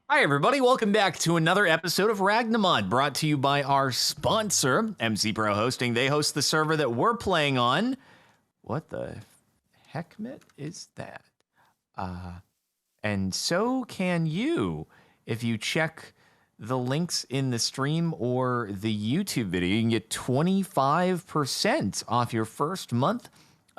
Hi, everybody. Welcome back to another episode of Ragnamod, brought to you by our sponsor, MC Pro Hosting. They host the server that we're playing on. What the heckmit is that? And so can you. If you check the links in the stream or the YouTube video, you can get 25% off your first month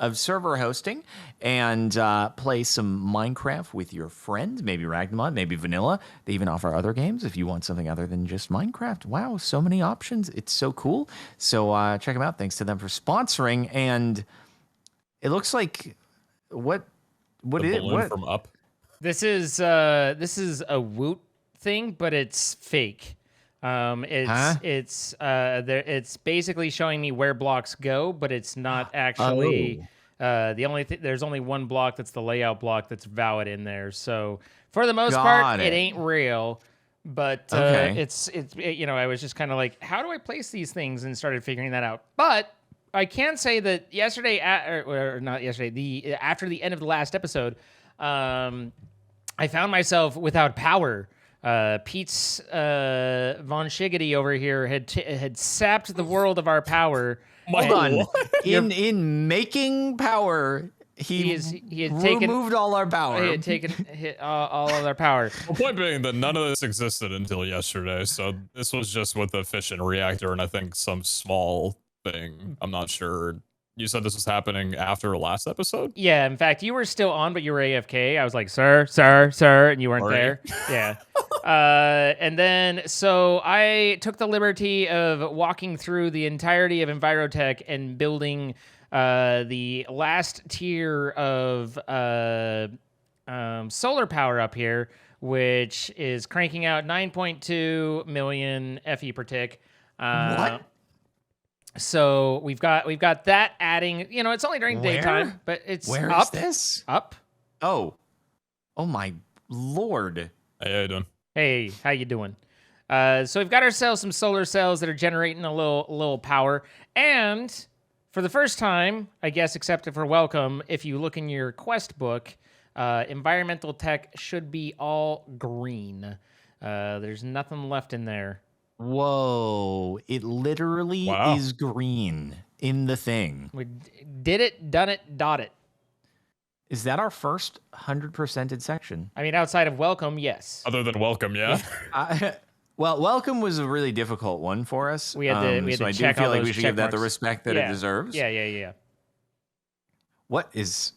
of server hosting and play some Minecraft with your friends, maybe Ragnamod, maybe Vanilla. They even offer other games if you want something other than just Minecraft. Wow, so many options. It's so cool. So check them out. Thanks to them for sponsoring. And it looks like what the balloon from Up. This is a Woot thing, but it's fake. It's basically showing me where blocks go, but it's not actually. There's only one block that's the layout block that's valid in there. So for the most part, it ain't real. But it's I was just kind of like, how do I place these things, and started figuring that out. But I can say that yesterday, or not yesterday, after the end of the last episode, I found myself without power. Pete's Von Shiggity over here had sapped the world of our power. Hold on. In making power, he had removed all our power. He had taken all of our power. The point being that none of this existed until yesterday, so this was just with the fission reactor and I think some small thing. I'm not sure. You said this was happening after last episode? Yeah, in fact, you were still on, but you were AFK. I was like, sir, and you weren't there. Yeah. And then, so I took the liberty of walking through the entirety of Envirotech and building the last tier of solar power up here, which is cranking out 9.2 million FE per tick. What? So we've got that adding. It's only during daytime, but it's Where up. Is this? Up. Oh my lord. Hey, how you doing? Hey, how you doing? So we've got ourselves some solar cells that are generating a little power, and for the first time, I guess, except for welcome, if you look in your quest book, environmental tech should be all green. There's nothing left in there. Whoa, it literally is green in the thing. We did it, done it, dot it. Is that our first 100%ed section? I mean, outside of welcome, yes. Other than welcome, yeah. Well, welcome was a really difficult one for us. We had to so check I do feel all like those we should give that the respect that it deserves. Yeah. What is...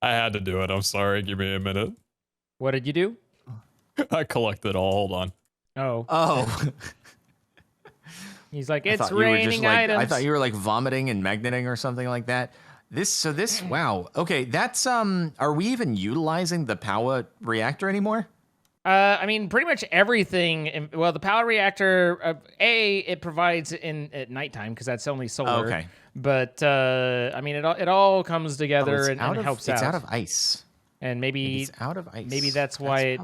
I had to do it. I'm sorry. Give me a minute. What did you do? I collected all. Hold on. Oh. He's like, it's raining items. I thought you were like vomiting and magneting or something like that. Wow. Okay, that's are we even utilizing the power reactor anymore? I mean, pretty much everything. Well, the power reactor, it provides at nighttime because that's only solar. Okay. But I mean, it all comes together and helps out. It's out of ice. And maybe it's out of ice. Maybe that's why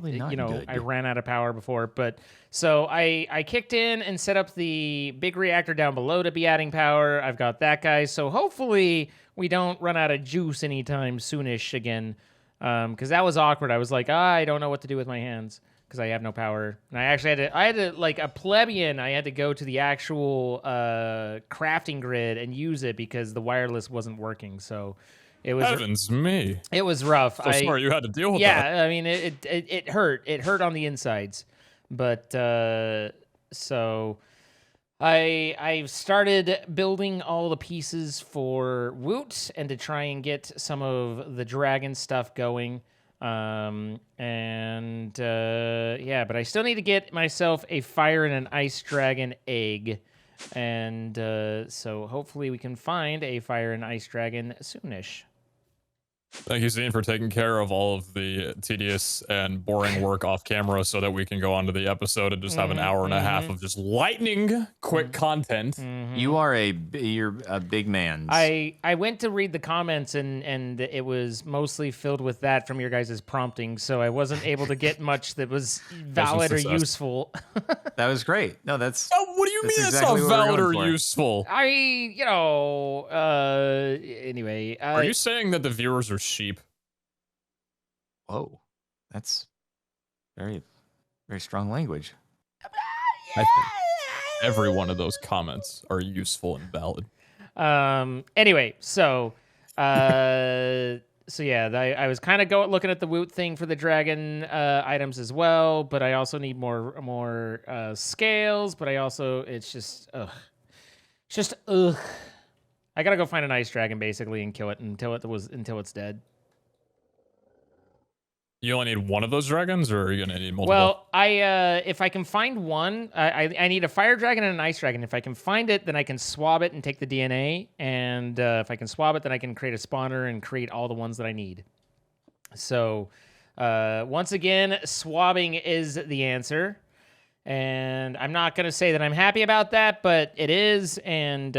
I ran out of power before. But so I kicked in and set up the big reactor down below to be adding power. I've got that guy. So hopefully we don't run out of juice anytime soonish again. Because that was awkward. I was like, I don't know what to do with my hands because I have no power. And I had to like a plebeian. I had to go to the actual crafting grid and use it because the wireless wasn't working. So. It was Heavens me. It was rough. So sorry you had to deal with that. Yeah, I mean it hurt. It hurt on the insides. But so I started building all the pieces for Woot and to try and get some of the dragon stuff going. But I still need to get myself a fire and an ice dragon egg. And so hopefully we can find a fire and ice dragon soonish. Thank you, Zine, for taking care of all of the tedious and boring work off camera so that we can go on to the episode and just have an hour and a half of just lightning quick content. You're a big man. I went to read the comments and it was mostly filled with that from your guys' prompting, so I wasn't able to get much that was valid or useful. That was great. No, that's... Oh, what do you mean exactly it's not valid or useful? Anyway. Are you saying that the viewers are sheep? Whoa, that's very Very strong language. I think every one of those comments are useful and valid. Anyway, so yeah, I was kind of looking at the Woot thing for the dragon items as well, but I also need more scales. But I also it's just ugh. I gotta go find an ice dragon basically and kill it until it's dead. You only need one of those dragons, or are you gonna need multiple? Well, if I can find one, I need a fire dragon and an ice dragon. If I can find it, then I can swab it and take the DNA. And if I can swab it, then I can create a spawner and create all the ones that I need. So once again, swabbing is the answer. And I'm not going to say that I'm happy about that, but it is. And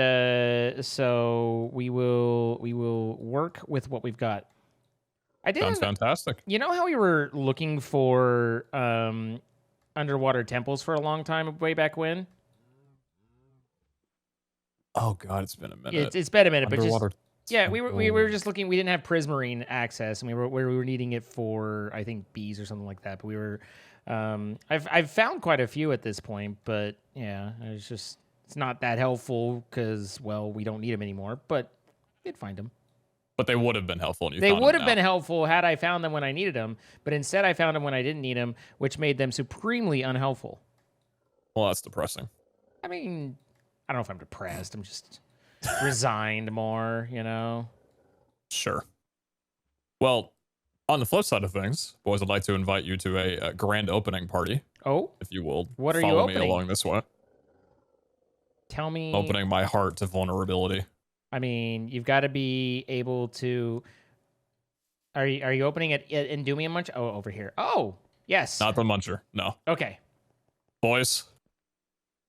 so we will work with what we've got. Sounds fantastic. You know how we were looking for underwater temples for a long time way back when? Oh God, it's been a minute. It's been a minute, Underwater but yeah, we were just looking. We didn't have prismarine access, and we were needing it for I think bees or something like that. But we were. I've found quite a few at this point, but yeah, it's not that helpful because we don't need them anymore. But I did find them. But they would have been helpful. They would have been helpful had I found them when I needed them, but instead I found them when I didn't need them, which made them supremely unhelpful. Well, that's depressing. I mean, I don't know if I'm depressed. I'm just resigned more, you know? Sure. Well, on the flip side of things, boys, I'd like to invite you to a grand opening party. Oh? If you will. What are you follow opening? me along this way. Tell me. Opening my heart to vulnerability. I mean, you've got to be able to. Are you opening it in Doomy and Munch? Oh, over here. Oh, yes. Not the Muncher. No. Okay. Boys,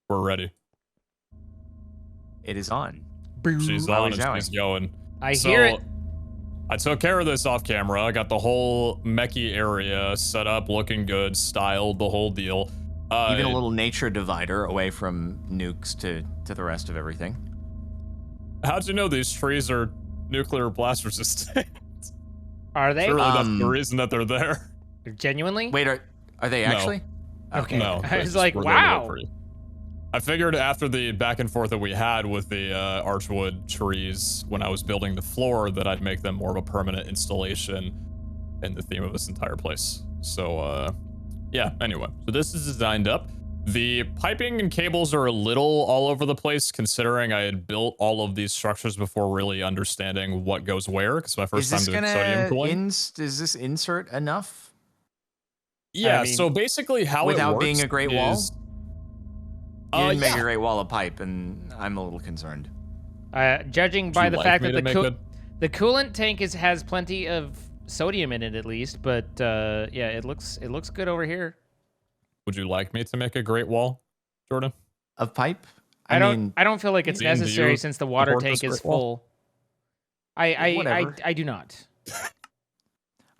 we're ready. It is on. She's on and she's going. I hear it. I took care of this off camera. I got the whole mechy area set up, looking good, styled, the whole deal. Even a little nature divider away from nukes to the rest of everything. How'd you know these trees are nuclear blast resistant? Are they? Surely that's the reason that they're there. Genuinely? Wait, are they actually? Okay. No. I was like, wow. I figured after the back and forth that we had with the archwood trees when I was building the floor that I'd make them more of a permanent installation in the theme of this entire place. So, yeah, anyway. So this is designed up. The piping and cables are a little all over the place considering I had built all of these structures before really understanding what goes where, because my first time doing sodium cooling. Is this insert enough? Yeah, I mean, so basically how it works without being a great wall? You didn't make a yeah. great wall of pipe, and I'm a little concerned. Judging by the fact that the coolant tank has plenty of sodium in it at least, but yeah, it looks good over here. Would you like me to make a great wall, Jordan? Of pipe? I don't feel like it's necessary since the water tank is full. I do not.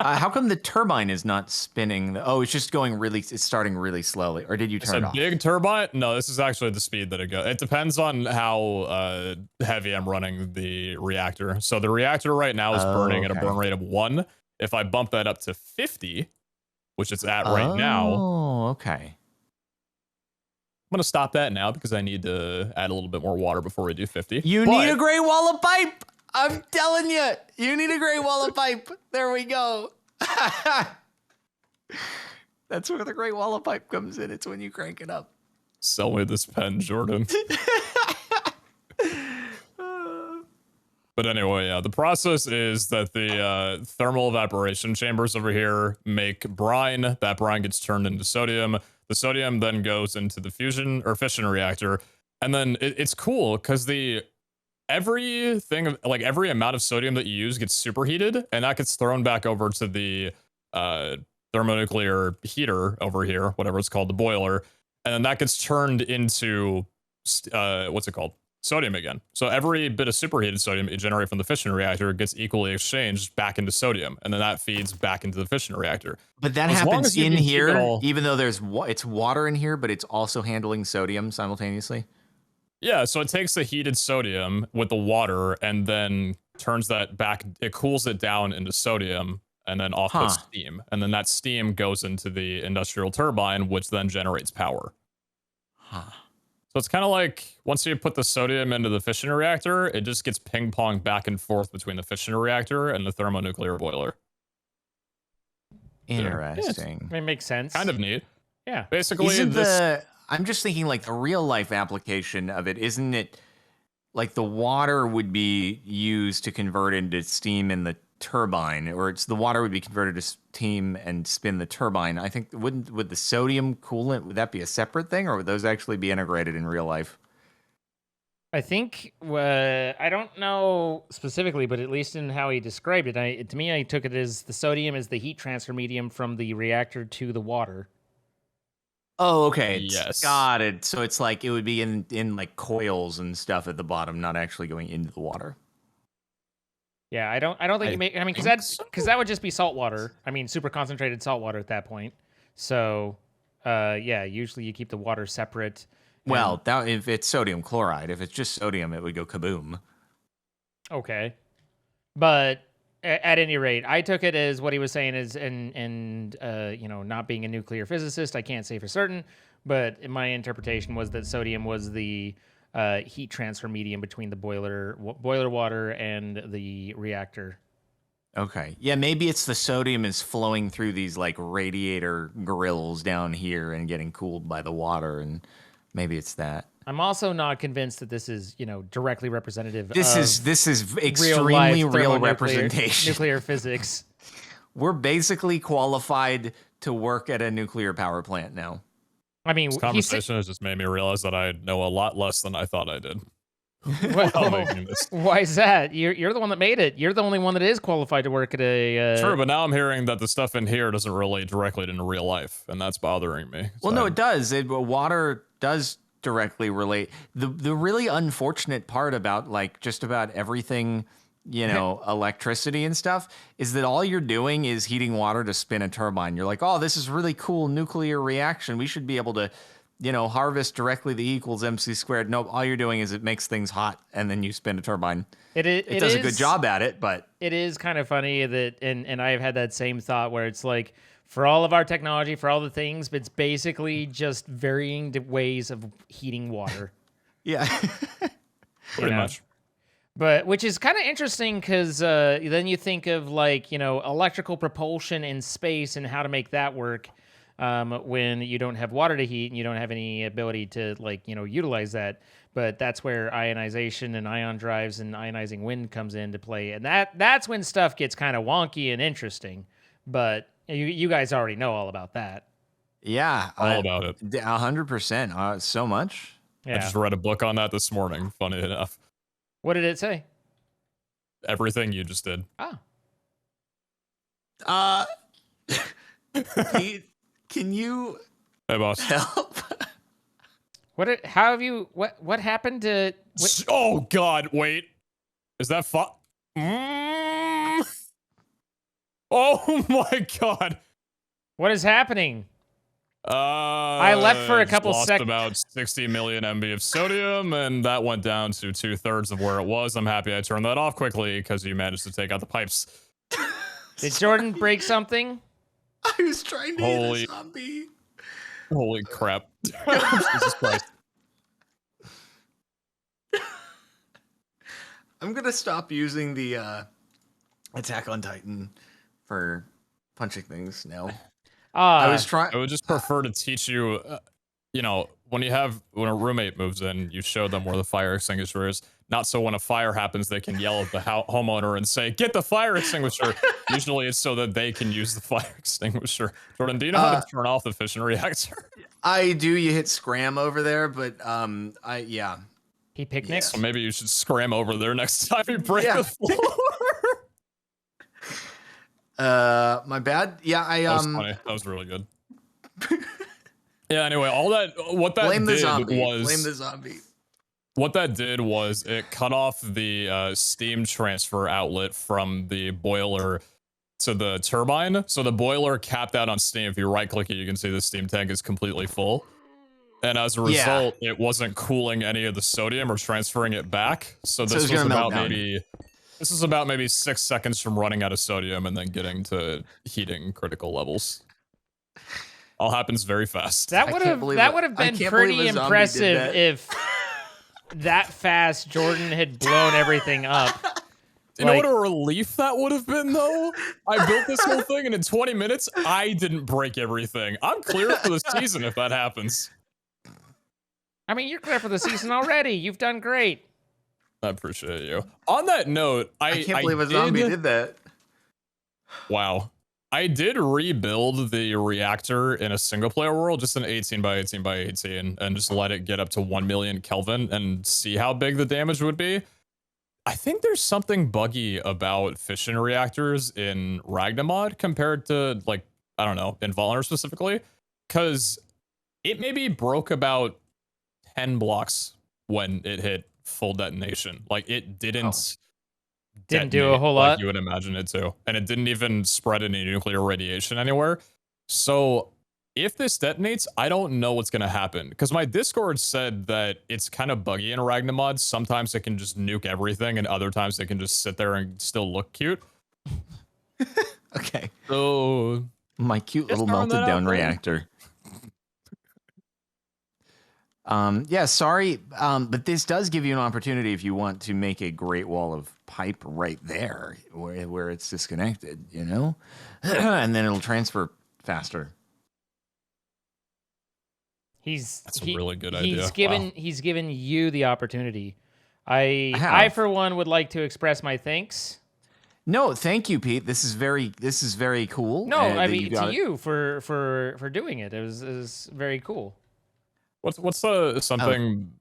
How come the turbine is not spinning? It's just it's starting really slowly. Or did you turn it off? It's a big turbine? No, this is actually the speed that it goes. It depends on how heavy I'm running the reactor. So the reactor right now is burning at a burn rate of 1. If I bump that up to 50, which it's at right now. Oh, okay. I'm going to stop that now because I need to add a little bit more water before we do 50. You need a great wall of pipe. I'm telling you, you need a great wall of pipe. There we go. That's where the great wall of pipe comes in. It's when you crank it up. Sell me this pen, Jordan. But anyway, yeah, the process is that the thermal evaporation chambers over here make brine. That brine gets turned into sodium. The sodium then goes into the fission reactor. And then it's cool because every amount of sodium that you use gets superheated, and that gets thrown back over to the thermonuclear heater over here, whatever it's called, the boiler. And then that gets turned into, what's it called? Sodium again. So every bit of superheated sodium you generate from the fission reactor gets equally exchanged back into sodium, and then that feeds back into the fission reactor. But that happens in here, even though it's water in here, but it's also handling sodium simultaneously. Yeah, so it takes the heated sodium with the water and then turns that back. It cools it down into sodium, and then outputs steam. And then that steam goes into the industrial turbine, which then generates power. So it's kind of like once you put the sodium into the fission reactor, it just gets ping-ponged back and forth between the fission reactor and the thermonuclear boiler. Interesting. It makes sense. Kind of neat. Yeah. Basically, I'm just thinking like the real life application of it, isn't it like the water would be used to convert into steam in the turbine, or the water would be converted to steam and spin the turbine. I think would the sodium coolant, would that be a separate thing, or would those actually be integrated in real life? I think I don't know specifically, but at least in how he described it, to me, I took it as the sodium is the heat transfer medium from the reactor to the water. Oh, okay. Yes. Got it. So it's like it would be in like coils and stuff at the bottom, not actually going into the water. Yeah, I don't think you make. I mean, because that would just be salt water. I mean, super concentrated salt water at that point. So, yeah, usually you keep the water separate. Well, if it's sodium chloride, if it's just sodium, it would go kaboom. Okay, but at any rate, I took it as what he was saying is, and you know, not being a nuclear physicist, I can't say for certain, but my interpretation was that sodium was the heat transfer medium between the boiler water and the reactor. Okay. Yeah, maybe it's the sodium is flowing through these like radiator grills down here and getting cooled by the water, and maybe it's that. I'm also not convinced that this is, you know, directly representative. This is extremely real representation. Nuclear physics. We're basically qualified to work at a nuclear power plant now. I mean, this conversation has just made me realize that I know a lot less than I thought I did. Why is that? You're the one that made it. You're the only one that is qualified to work at a. True, but now I'm hearing that the stuff in here doesn't relate directly to real life, and that's bothering me. Well, no, it does. Water does directly relate. The really unfortunate part about like just about everything, you know, electricity and stuff, is that all you're doing is heating water to spin a turbine. You're like, oh, this is really cool nuclear reaction. We should be able to, you know, harvest directly the E equals MC squared. Nope, all you're doing is it makes things hot, and then you spin a turbine. It does a good job at it, but it is kind of funny that, and I've had that same thought where it's like, for all of our technology, for all the things, but it's basically just varying ways of heating water. Yeah, pretty much. But which is kind of interesting because then you think of like, you know, electrical propulsion in space and how to make that work when you don't have water to heat and you don't have any ability to like, you know, utilize that. But that's where ionization and ion drives and ionizing wind comes into play. And that's when stuff gets kind of wonky and interesting. But you guys already know all about that. Yeah, all about it. 100%. So much. Yeah. I just read a book on that this morning. Funny enough. What did it say? Everything you just did. Oh. Can you hey, boss. help? How have you? What happened to? Oh God! Wait, is that Oh my God! What is happening? I left for a couple seconds. About 60 million MB of sodium, and that went down to 2/3 of where it was. I'm happy I turned that off quickly because you managed to take out the pipes. Did Jordan break something? I was trying to hit a zombie. Holy crap! Jesus Christ! I'm gonna stop using the Attack on Titan for punching things now. I was trying. I would just prefer to teach you, you know, when a roommate moves in, you show them where the fire extinguisher is. Not so when a fire happens, they can yell at the homeowner and say, "Get the fire extinguisher." Usually, it's so that they can use the fire extinguisher. Jordan, do you know how to turn off the fission reactor? I do. You hit scram over there, but yeah. He picnics. So maybe you should scram over there next time you break the floor. My bad. Yeah, that was funny. That was really good. Yeah, anyway, what that did was blame the zombie. What that did was it cut off the steam transfer outlet from the boiler to the turbine. So the boiler capped out on steam. If you right click it, you can see the steam tank is completely full. And as a result, it wasn't cooling any of the sodium or transferring it back. So this was about maybe This is about maybe 6 seconds from running out of sodium and then getting to heating critical levels. All happens very fast. That would have been pretty impressive if that fast Jordan had blown everything up. You know what a relief that would have been, though? I built this whole thing, and in 20 minutes, I didn't break everything. I'm clear for the season if that happens. I mean, you're clear for the season already. You've done great. I appreciate you. On that note, I can't believe a zombie did that. Wow. I did rebuild the reactor in a single-player world, just an 18 by 18 by 18, and just let it get up to 1 million Kelvin and see how big the damage would be. I think there's something buggy about fission reactors in Ragnamod compared to, like, I don't know, in Valhalla specifically, because it maybe broke about 10 blocks when it hit full detonation. Like, it didn't do a whole lot. Like you would imagine it to, and it didn't even spread any nuclear radiation anywhere. So if this detonates, I don't know what's going to happen, because my Discord said that it's kind of buggy in Ragnamod. Sometimes it can just nuke everything, and other times it can just sit there and still look cute. Okay. So my cute little melted down reactor. Yeah, sorry, but this does give you an opportunity if you want to make a great wall of pipe right there where it's disconnected, you know? And then it'll transfer faster. That's a really good idea. He's given you the opportunity. I for one would like to express my thanks. No, thank you, Pete. This is very cool. No, I mean to you for doing it. It was very cool. What's something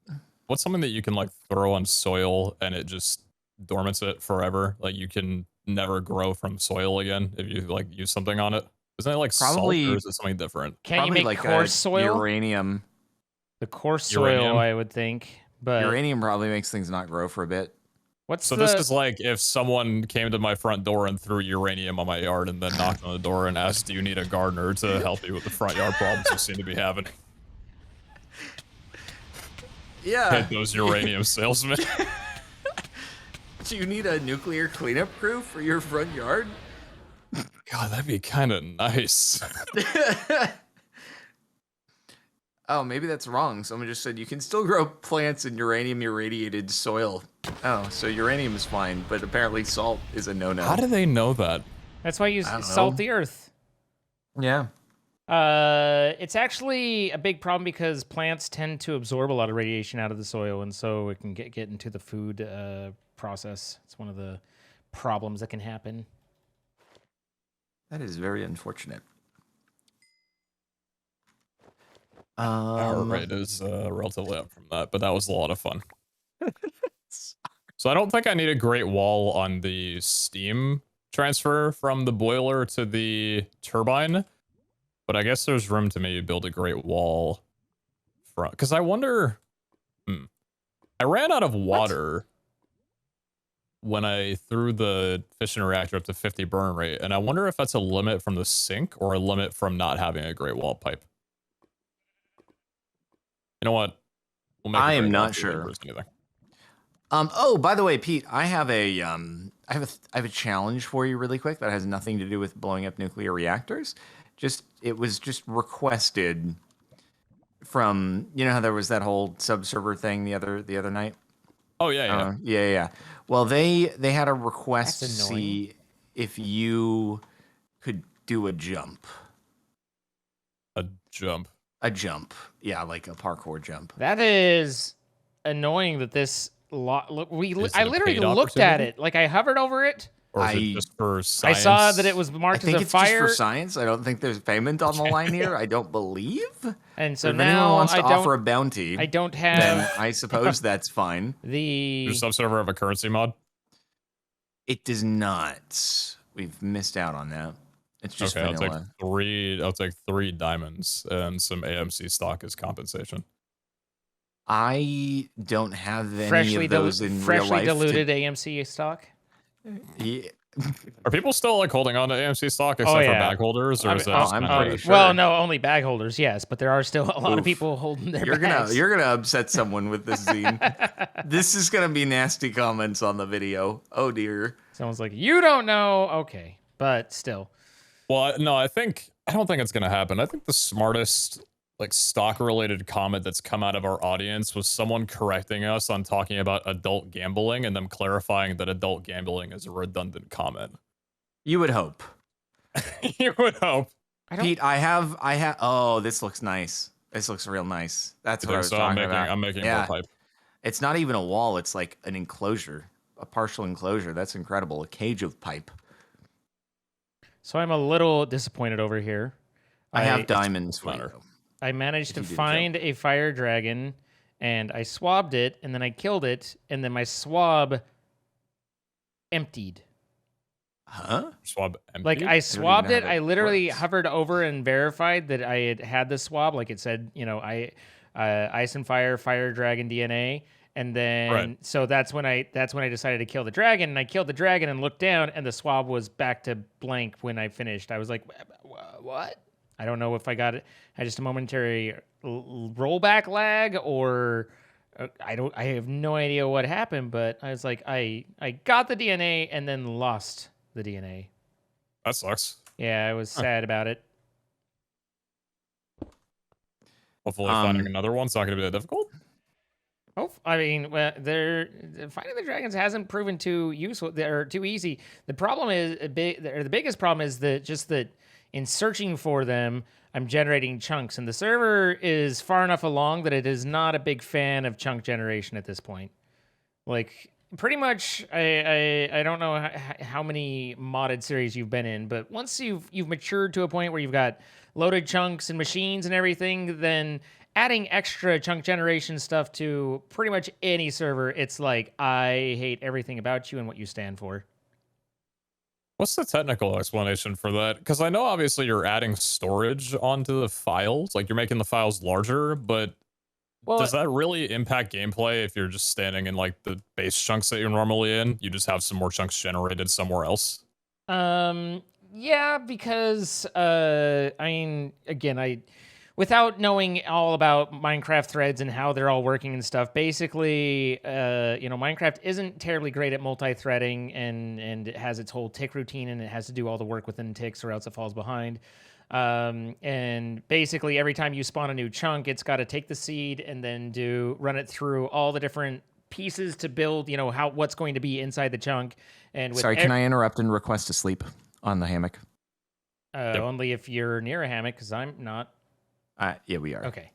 that you can like throw on soil and it just dormants it forever? Like you can never grow from soil again if you like use something on it. Isn't it like probably salt, or is it something different? Can you make like coarse soil? Uranium. The coarse soil, I would think. But uranium probably makes things not grow for a bit. This is like if someone came to my front door and threw uranium on my yard and then knocked on the door and asked, "Do you need a gardener to help you with the front yard problems you seem to be having?" Yeah. Hit those uranium salesmen. Do you need a nuclear cleanup crew for your front yard? God, that'd be kind of nice. Oh, maybe that's wrong. Someone just said you can still grow plants in uranium irradiated soil. Oh, so uranium is fine, but apparently salt is a no-no. How do they know that? That's why you salt the earth. Yeah. It's actually a big problem because plants tend to absorb a lot of radiation out of the soil, and so it can get into the food process. It's one of the problems that can happen. That is very unfortunate. Our rate is relatively up from that, but that was a lot of fun. So I don't think I need a great wall on the steam transfer from the boiler to the turbine, but I guess there's room to maybe build a great wall from, because I wonder, I ran out of water when I threw the fission reactor up to 50 burn rate, and I wonder if that's a limit from the sink or a limit from not having a great wall pipe. You know what? I am not sure. Oh, by the way, Pete, I have a challenge for you really quick that has nothing to do with blowing up nuclear reactors. It was just requested from, you know how there was that whole subserver thing the other night? Oh yeah, yeah. Well, they had a request to see if you could do a jump. A jump. Yeah, like a parkour jump. That is annoying that this I literally looked at it. Like I hovered over it. Or is it just for science? I saw that it was marked as a fire. I think it's just for science. I don't think there's payment on the line here. I don't believe. And so if now anyone wants to offer a bounty, I don't have. Then I suppose that's fine. Does subserver have a currency mod? It does not. We've missed out on that. It's just vanilla. I'll take 3 diamonds and some AMC stock as compensation. I don't have any of those in real life. Freshly diluted AMC stock? Yeah, Are people still like holding on to AMC stock except for bag holders, or is that just I'm kind pretty of sure. Well, no, only bag holders, yes, but there are still a lot of people holding their bags. You're gonna upset someone with this zine. This is gonna be nasty comments on the video. Oh dear. Someone's like, you don't know. Okay, but still. Well, no, I don't think it's gonna happen. I think the smartest like stock related comment that's come out of our audience was someone correcting us on talking about adult gambling and them clarifying that adult gambling is a redundant comment. You would hope. You would hope. Pete, I have. Oh, this looks nice. This looks real nice. That's what I was talking about. I'm making more pipe. It's not even a wall. It's like an enclosure, a partial enclosure. That's incredible. A cage of pipe. So I'm a little disappointed over here. I have diamonds for you. I managed to find a fire dragon, and I swabbed it, and then I killed it, and then my swab emptied. Huh? Swab emptied? Like I swabbed it. I literally hovered over and verified that I had the swab. Like it said, you know, ice and fire dragon DNA. And then, so that's when I decided to kill the dragon, and I killed the dragon and looked down, and the swab was back to blank when I finished. I was like, what? I don't know if I got it. I just a momentary rollback lag, or I have no idea what happened, but I was like, I got the DNA and then lost the DNA. That sucks. Yeah, I was sad about it. Hopefully finding another one's not going to be that difficult. Oh, I mean, well, finding the dragons hasn't proven too useful or too easy. The problem is the biggest problem is that in searching for them, I'm generating chunks, and the server is far enough along that it is not a big fan of chunk generation at this point. Like, pretty much, I don't know how many modded series you've been in, but once you've matured to a point where you've got loaded chunks and machines and everything, then adding extra chunk generation stuff to pretty much any server, it's like, I hate everything about you and what you stand for. What's the technical explanation for that? Because I know obviously you're adding storage onto the files, like you're making the files larger, but does that really impact gameplay if you're just standing in like the base chunks that you're normally in? You just have some more chunks generated somewhere else? Yeah, because, I mean, again, without knowing all about Minecraft threads and how they're all working and stuff, basically, you know, Minecraft isn't terribly great at multi-threading, and it has its whole tick routine, and it has to do all the work within ticks or else it falls behind. And basically, every time you spawn a new chunk, it's got to take the seed and then run it through all the different pieces to build, you know, what's going to be inside the chunk. And Sorry, can I interrupt and request to sleep on the hammock? Only if you're near a hammock, because I'm not. Yeah, we are. Okay.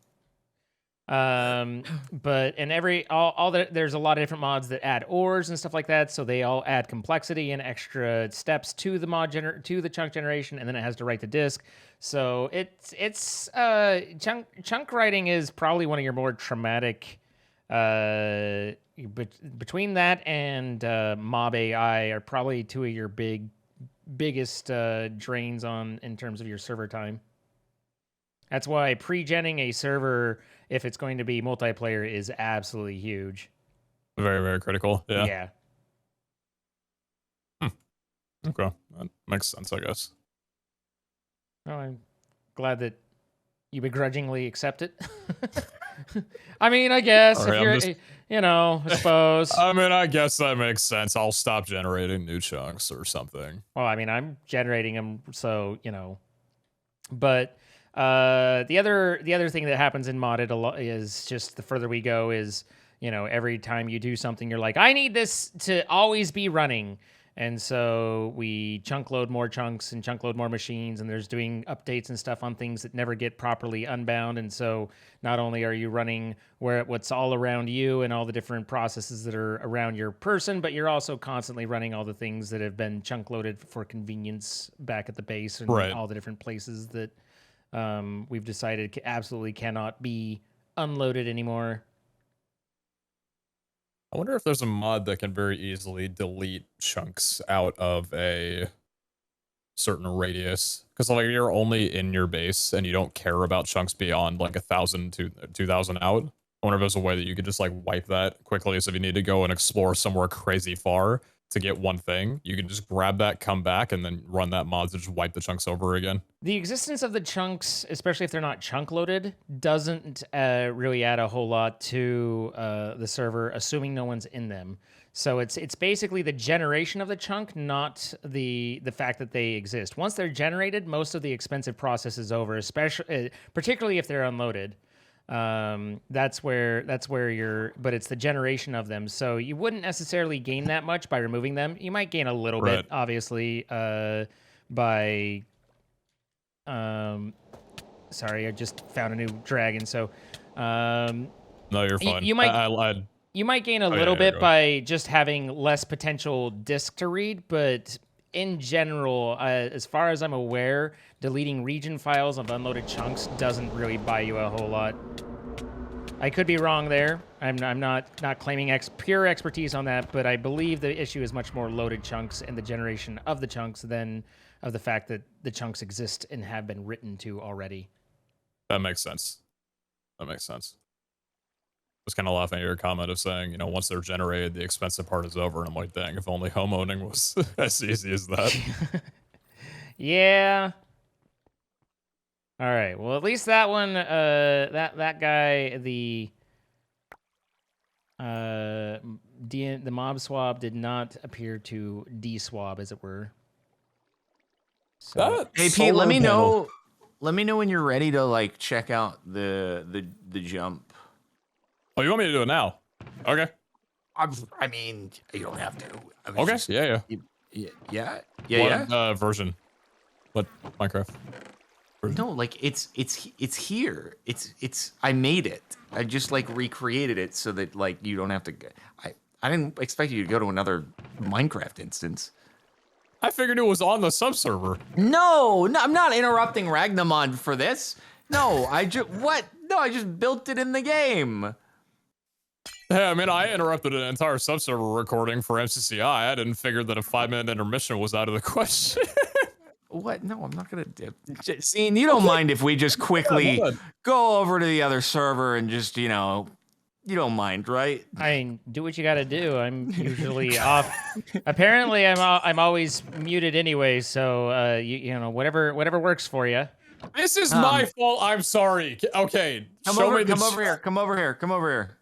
But there's a lot of different mods that add ores and stuff like that, so they all add complexity and extra steps to the to the chunk generation, and then it has to write the disk. So it's chunk writing is probably one of your more traumatic. Between that and mob AI are probably two of your biggest drains in terms of your server time. That's why pre-genning a server, if it's going to be multiplayer, is absolutely huge. Very, very critical. Yeah. Yeah. Okay. That makes sense, I guess. Well, I'm glad that you begrudgingly accept it. I mean, I guess if you're, you know, I suppose. I mean, I guess that makes sense. I'll stop generating new chunks or something. Well, I mean, I'm generating them, so, you know. But the other thing that happens in modded a lot is just the further we go is, you know, every time you do something, you're like, I need this to always be running. And so we chunk load more chunks and chunk load more machines, and there's doing updates and stuff on things that never get properly unbound. And so not only are you running what's all around you and all the different processes that are around your person, but you're also constantly running all the things that have been chunk loaded for convenience back at the base and all the different places that we've decided absolutely cannot be unloaded anymore. I wonder if there's a mod that can very easily delete chunks out of a certain radius. Because like you're only in your base and you don't care about chunks beyond like 1,000 to 2,000 out. I wonder if there's a way that you could just like wipe that quickly, so if you need to go and explore somewhere crazy far, to get one thing, you can just grab that, come back, and then run that mod to just wipe the chunks over again. The existence of the chunks, especially if they're not chunk loaded, doesn't really add a whole lot to the server, assuming no one's in them. So it's basically the generation of the chunk, not the fact that they exist. Once they're generated, most of the expensive process is over, especially particularly if they're unloaded. That's where you're, but it's the generation of them. So you wouldn't necessarily gain that much by removing them. You might gain a little bit, obviously, by, sorry, I just found a new dragon. So, no, you're fine. You might gain a little bit by just having less potential disk to read, but in general, as far as I'm aware, deleting region files of unloaded chunks doesn't really buy you a whole lot. I could be wrong there. I'm not claiming pure expertise on that, but I believe the issue is much more loaded chunks and the generation of the chunks than of the fact that the chunks exist and have been written to already. That makes sense. That makes sense. I was kind of laughing at your comment of saying, you know, once they're generated, the expensive part is over. And I'm like, dang, if only home owning was as easy as that. Yeah. All right. Well, at least that one, that guy, the mob swab did not appear to de-swab, as it were. So, hey Pete, let me know when you're ready to like check out the jump. Oh, you want me to do it now? Okay. I mean, you don't have to. Okay. Just, yeah. What version? What Minecraft? Version? No, like it's here. It's I made it. I just like recreated it so that like you don't have to. I didn't expect you to go to another Minecraft instance. I figured it was on the subserver. No, I'm not interrupting Ragnamod for this. No, I just built it in the game. Hey, I mean, I interrupted an entire subserver recording for MCCI. I didn't figure that a 5-minute intermission was out of the question. What? No, I'm not gonna dip. See, you don't mind if we just quickly go over to the other server and just, you know, you don't mind, right? I mean, do what you got to do. I'm usually off. Apparently, I'm always muted anyway. So you know, whatever works for you. This is my fault. I'm sorry. Okay, come over here.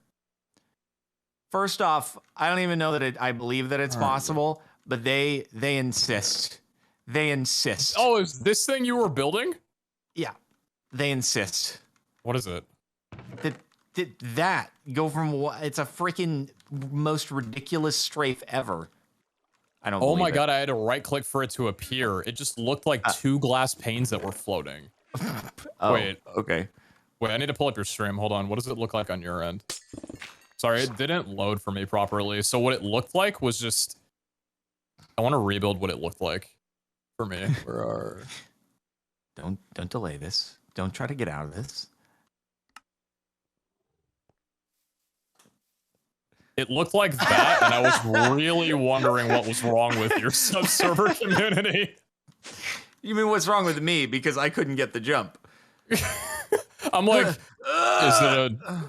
First off, I don't even know that I believe that it's possible, but they insist. They insist. Oh, is this thing you were building? Yeah, they insist. What is it? That go from what? It's a freaking most ridiculous strafe ever. I don't. Oh my god! I had to right click for it to appear. It just looked like 2 glass panes that were floating. Oh, wait. Okay. Wait, I need to pull up your stream. Hold on. What does it look like on your end? Sorry, it didn't load for me properly. So what it looked like was just... I want to rebuild what it looked like for me. Don't delay this. Don't try to get out of this. It looked like that, and I was really wondering what was wrong with your sub-server community. You mean what's wrong with me? Because I couldn't get the jump. I'm like, is it a...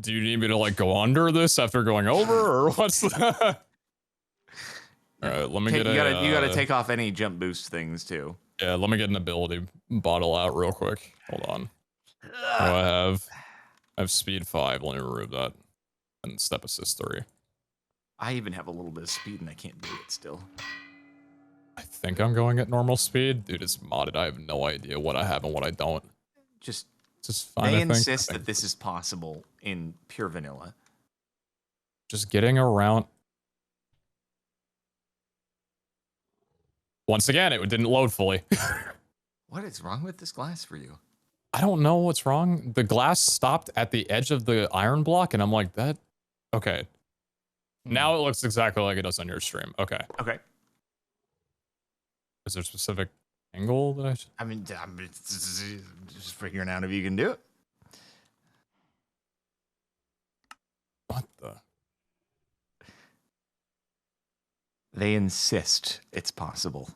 Do you need me to like go under this after going over, or what's that? All right, let me get you gotta take off any jump boost things too. Yeah, let me get an ability bottle out real quick. Hold on. What do I have? I have speed 5. Let me remove that. And step assist 3. I even have a little bit of speed and I can't do it still. I think I'm going at normal speed. Dude, it's modded. I have no idea what I have and what I don't. Just fine. They insist that this is possible in pure vanilla. Just getting around. Once again, it didn't load fully. What is wrong with this glass for you? I don't know what's wrong. The glass stopped at the edge of the iron block, and I'm like, that... Okay. Now it looks exactly like it does on your stream. Okay. Okay. Is there a specific angle that I should... I mean, I'm just figuring out if you can do it. What the... They insist it's possible.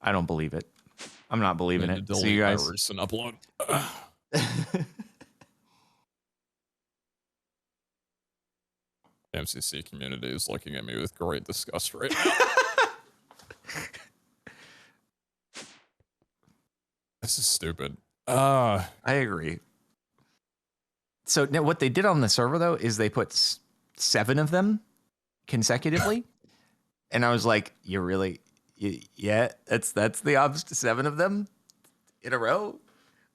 I don't believe it. I'm not believing it. See you guys. And upload. MCC community is looking at me with great disgust right now. This is stupid. I agree. So now what they did on the server though is they put 7 of them consecutively, and I was like, "You really? Yeah, that's the odds. 7 of them in a row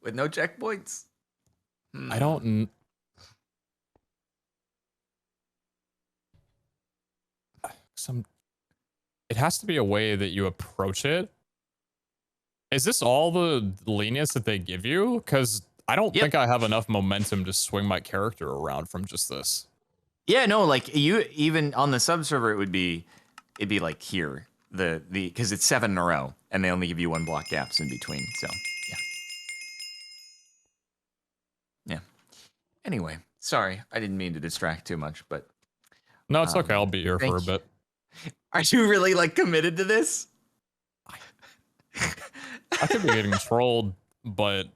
with no checkpoints." I don't. It has to be a way that you approach it. Is this all the lenience that they give you? Because I don't think I have enough momentum to swing my character around from just this. Yeah, no, like you even on the sub server, it'd be like here the because it's 7 in a row, and they only give you 1 block gaps in between. So yeah. Anyway, sorry, I didn't mean to distract too much, but no, it's okay. I'll be here for a bit. Are you really like committed to this? I could be getting trolled, but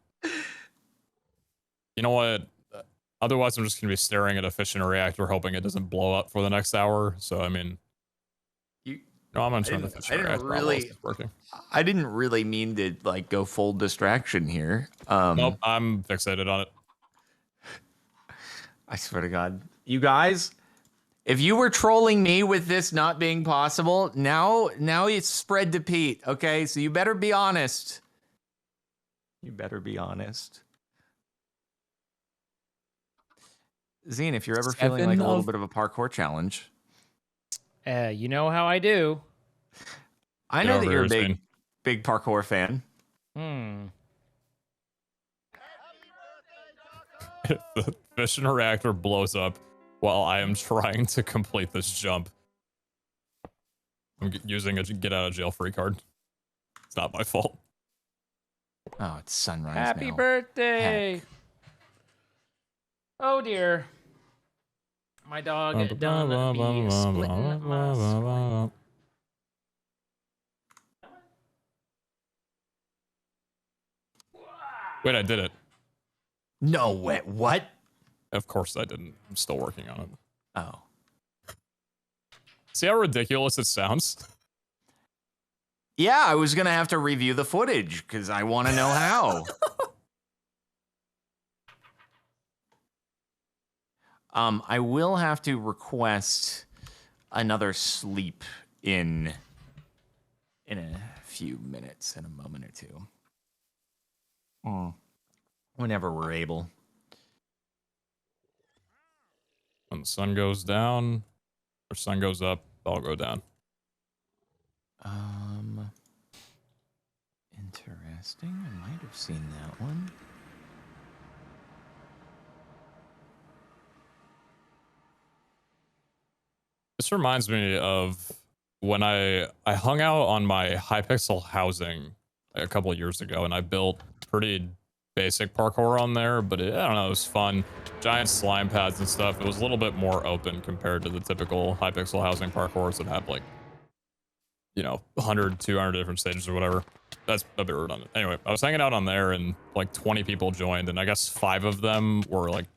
you know what? Otherwise, I'm just going to be staring at a fission reactor, hoping it doesn't blow up for the next hour. So, I mean, no, I'm going to turn the fission reactor on while it's working. I didn't really mean to like go full distraction here. Nope, I'm fixated on it. I swear to God, you guys, if you were trolling me with this not being possible, now it's spread to Pete. Okay, so you better be honest. You better be honest. Zine, if you're ever feeling like a little bit of a parkour challenge. You know how I do. I know that you're a big parkour fan. If the fission reactor blows up while I am trying to complete this jump, I'm using a get out of jail free card. It's not my fault. Oh, it's sunrise Happy now. birthday. Heck. Oh dear. My dog done be splitting my screen. Wait, I did it. No way. What? Of course I didn't. I'm still working on it. Oh. See how ridiculous it sounds? Yeah, I was going to have to review the footage because I want to know how. I will have to request another sleep in a few minutes, in a moment or two. Whenever we're able. When the sun goes down, or sun goes up, I'll go down. Interesting. I might have seen that one. This reminds me of when I hung out on my Hypixel housing a couple of years ago, and I built pretty basic parkour on there, but I don't know, it was fun. Giant slime pads and stuff. It was a little bit more open compared to the typical Hypixel housing parkours that had like, you know, 100, 200 different stages or whatever. That's a bit redundant. Anyway, I was hanging out on there and like 20 people joined, and I guess 5 of them were like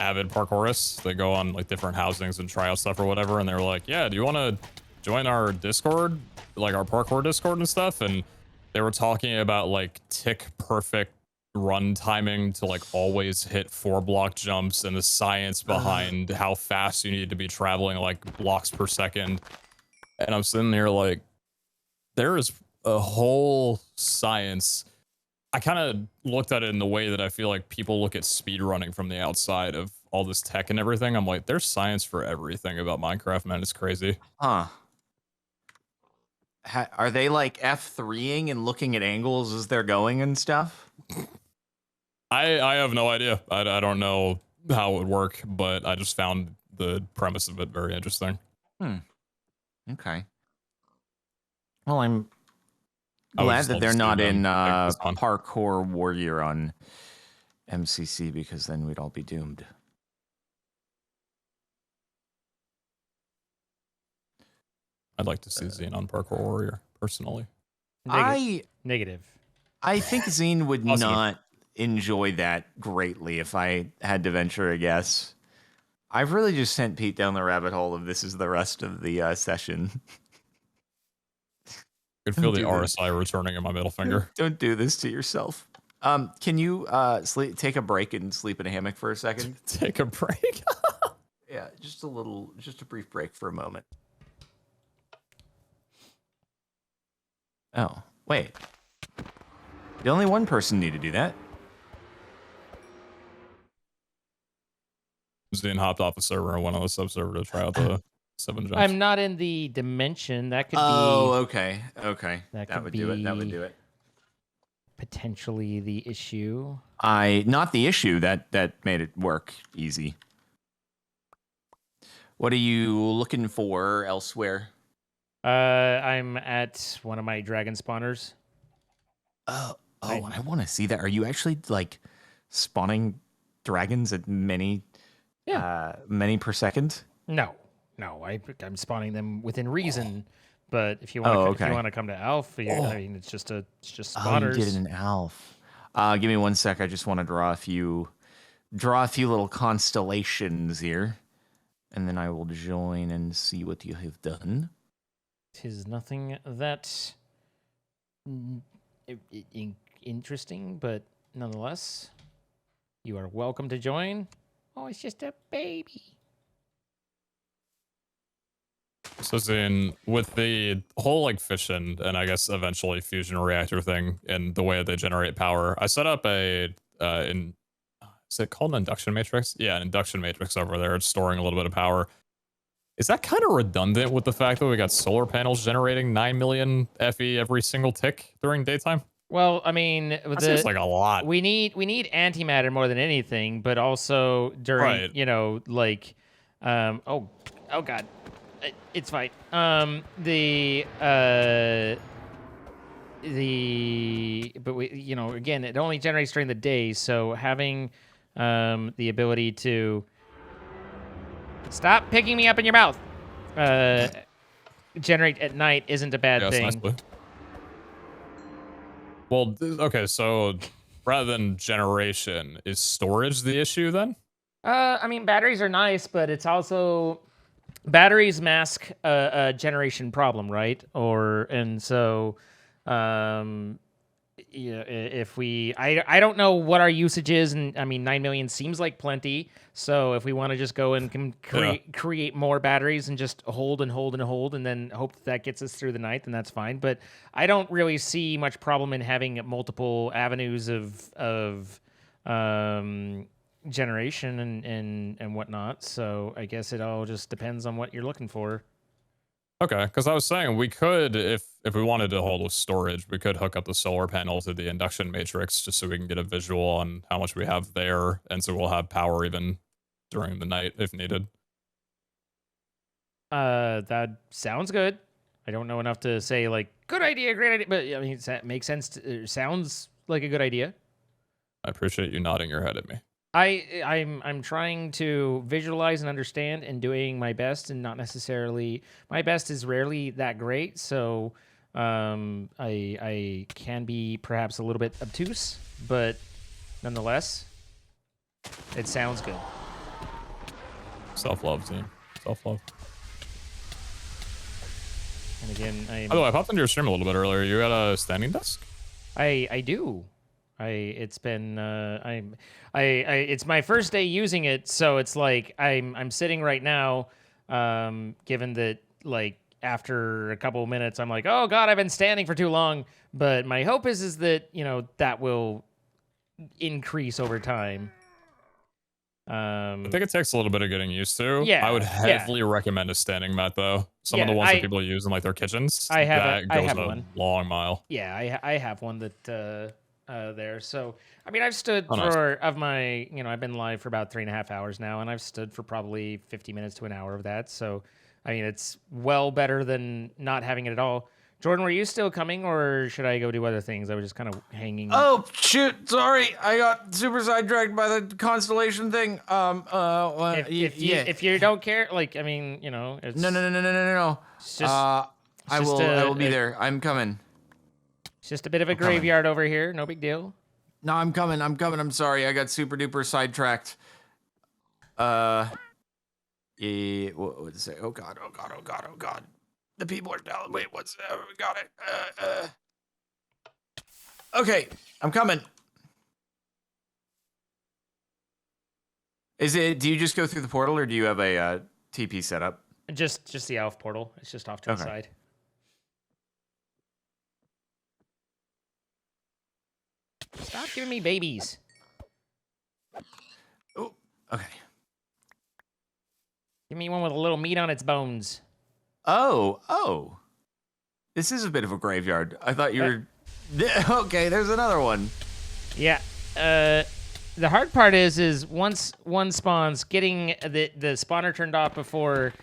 avid parkourists. They go on like different housings and try out stuff or whatever, and they were like, yeah, do you want to join our Discord, like our parkour Discord and stuff? And they were talking about like tick perfect run timing to like always hit 4 block jumps and the science behind how fast you need to be traveling like blocks per second. And I'm sitting there like, there is a whole science. I kind of looked at it in the way that I feel like people look at speed running from the outside of all this tech and everything. I'm like, there's science for everything about Minecraft, man. It's crazy. Huh. Are they like F3ing and looking at angles as they're going and stuff? I have no idea. I don't know how it would work, but I just found the premise of it very interesting. Okay. Well, I'm glad that they're not in Parkour Warrior on MCC, because then we'd all be doomed. I'd like to see Zine on Parkour Warrior, personally. Negative. I think Zine would not enjoy that greatly if I had to venture a guess. I've really just sent Pete down the rabbit hole of this is the rest of the session. I could feel the RSI returning in my middle finger. Don't do this to yourself. Can you take a break and sleep in a hammock for a second? Take a break? Yeah, just a brief break for a moment. Oh, wait. The only one person need to do that. Zane hopped off the server and went on the sub-server to try out the 7 jumps. I'm not in the dimension. That could be... Oh, okay. Okay. That would do it. That would do it. Potentially the issue. Not the issue. That made it work easy. What are you looking for elsewhere? I'm at one of my dragon spawners. I want to see that. Are you actually like spawning dragons at many per second? No, I'm spawning them within reason. But if you want, if you want to come to Alpha, I mean, it's just spawners. Oh, you did an Alph. Give me 1 sec. I just want to draw a few little constellations here, and then I will join and see what you have done. 'Tis nothing that interesting, but nonetheless, you are welcome to join. Oh, it's just a baby. So Zane, with the whole like fission and I guess eventually fusion reactor thing and the way they generate power, I set up is it called an induction matrix? Yeah, an induction matrix over there. It's storing a little bit of power. Is that kind of redundant with the fact that we got solar panels generating 9 million FE every single tick during daytime? Well, I mean, that seems like a lot. We need antimatter more than anything, but also during, like, oh god, it's fine. But we, again, it only generates during the day, so having the ability to stop picking me up in your mouth, generate at night isn't a bad thing. Nicely. Well, okay, so rather than generation, is storage the issue then? I mean, batteries are nice, but it's also batteries mask a generation problem, right? If we, I don't know what our usage is, and I mean 9 million seems like plenty. So if we want to just go and create more batteries and just hold and hold and hold, and then hope that gets us through the night, then that's fine. But I don't really see much problem in having multiple avenues of generation and whatnot. So I guess it all just depends on what you're looking for. Okay, because I was saying we could, if we wanted to hold with storage, we could hook up the solar panel to the induction matrix just so we can get a visual on how much we have there, and so we'll have power even during the night if needed. That sounds good. I don't know enough to say like good idea, great idea, but I mean it makes sense. It sounds like a good idea. I appreciate you nodding your head at me. I'm trying to visualize and understand and doing my best, and not necessarily my best is rarely that great. So I can be perhaps a little bit obtuse, but nonetheless, it sounds good. Self-love, team. Self-love. And again, by the way, I popped into your stream a little bit earlier. You got a standing desk? I do. It's my first day using it, so it's like I'm sitting right now, given that like after a couple of minutes I'm like, oh god, I've been standing for too long. But my hope is that that will increase over time. I think it takes a little bit of getting used to. Yeah, I would heavily recommend a standing mat though. Some of the ones that people use in like their kitchens. I have a long mile. Yeah, I have one that there. So I mean, I've stood I've been live for about 3.5 hours now, and I've stood for probably 50 minutes to an hour of that. So I mean, it's well better than not having it at all. Jordan, were you still coming, or should I go do other things? I was just kind of hanging. Oh shoot! Sorry, I got super sidetracked by the constellation thing. If you don't care, like I mean, it's no. It's just, I will be there. I'm coming. It's just a bit of a graveyard over here. No big deal. No, I'm coming. I'm sorry. I got super duper sidetracked. What would it say? Oh God, oh God, oh God, oh God. The people are down. Wait, what's we got it. Okay, I'm coming. Do you just go through the portal or do you have a TP set up? Just the elf portal. It's just off to the side. Stop giving me babies. Oh, okay. Give me one with a little meat on its bones. Oh. This is a bit of a graveyard. I thought you were... Okay, there's another one. Yeah. The hard part is once one spawns, getting the spawner turned off before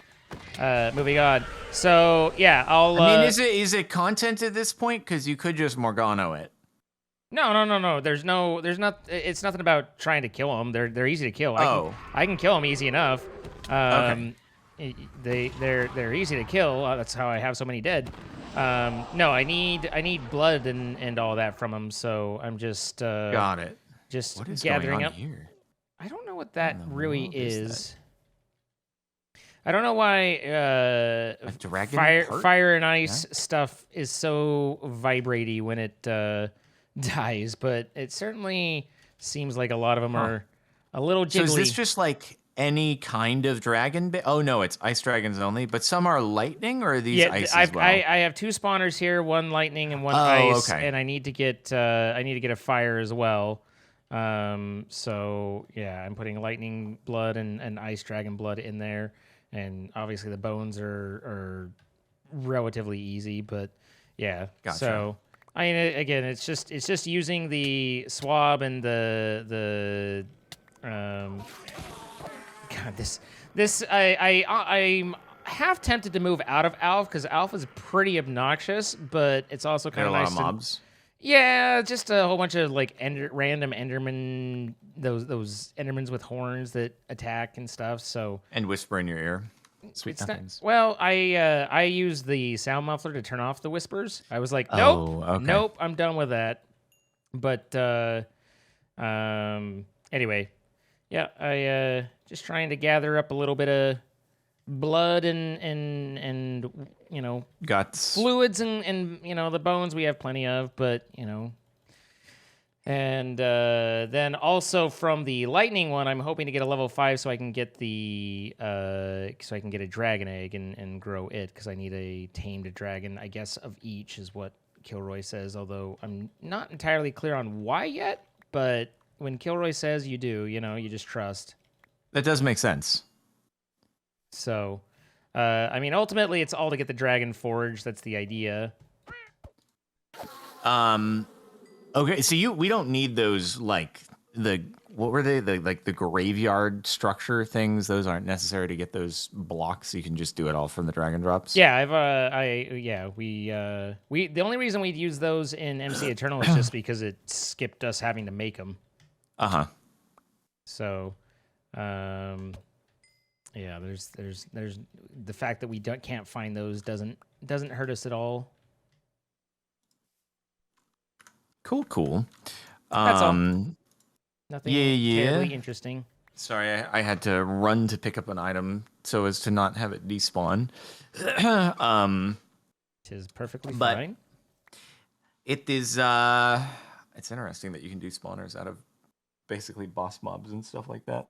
moving on. So, yeah, I'll... I mean, is it content at this point? Because you could just Morgano it. No. There's not. It's nothing about trying to kill them. They're easy to kill. I can kill them easy enough. Okay. They're easy to kill. That's how I have so many dead. No, I need blood and all that from them. So I'm just got it. Just what is gathering going on up. Here? I don't know what that really is. That? I don't know why A dragon fire and ice stuff is so vibraty when it dies, but it certainly seems like a lot of them are a little jiggly. So is this just like any kind of dragon? Oh no, it's ice dragons only. But some are lightning, or are these ice as well? I have two spawners here, one lightning and one ice, and I need to get a fire as well. So yeah, I'm putting lightning blood and ice dragon blood in there, and obviously the bones are relatively easy, but yeah. Gotcha. So I mean, again, it's just using the swab and the God, I'm half tempted to move out of Alf because Alf is pretty obnoxious, but it's also kind of nice. A lot of mobs. Yeah, just a whole bunch of like random Enderman, those Endermans with horns that attack and stuff. So and whisper in your ear. Sweet nothings. Well, I use the sound muffler to turn off the whispers. I was like, nope, I'm done with that. But anyway, yeah, I just trying to gather up a little bit of blood and you know, guts, fluids and you know, the bones we have plenty of, but you know. And then also from the lightning one, I'm hoping to get a level 5 so I can get the so I can get a dragon egg and grow it, because I need a tamed dragon, I guess, of each is what Kilroy says, although I'm not entirely clear on why yet, but when Kilroy says you do, you know, you just trust. That does make sense. So, I mean, ultimately it's all to get the dragon forge, that's the idea. Okay, so we don't need those, like, what were they? The graveyard structure things. Those aren't necessary to get those blocks. You can just do it all from the drag and drops. Yeah, we the only reason we'd use those in MC Eternal is just because it skipped us having to make them. So, yeah, there's the fact that we can't find those doesn't hurt us at all. Cool. That's all. Nothing terribly interesting. Sorry, I had to run to pick up an item so as to not have it despawn. Tis perfectly fine. It is, it's interesting that you can do spawners out of basically boss mobs and stuff like that.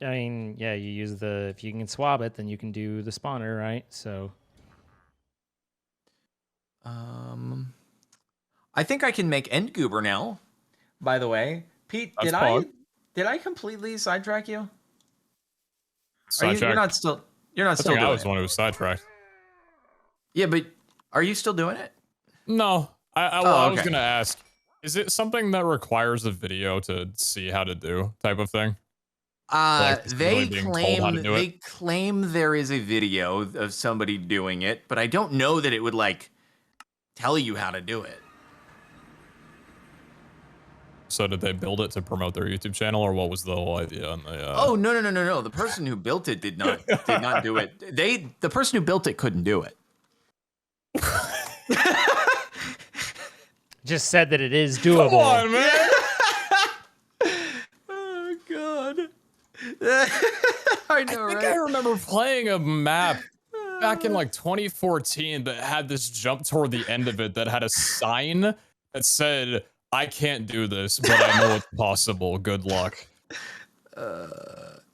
I mean, yeah, you use if you can swab it, then you can do the spawner, right? So. I think I can make End Goober now. By the way, Pete, did I completely sidetrack you? You're not still doing it. I was the one who was sidetracked. Yeah, but are you still doing it? No. I was gonna ask, is it something that requires a video to see how to do type of thing? They claim there is a video of somebody doing it, but I don't know that it would like tell you how to do it. So did they build it to promote their YouTube channel, or what was the whole idea? Oh, no. The person who built it did not do it. The person who built it couldn't do it. Just said that it is doable. Come on, man. Oh, God. I know, I think I remember remember playing a map back in like 2014 that had this jump toward the end of it that had a sign that said, "I can't do this, but I know it's possible. Good luck."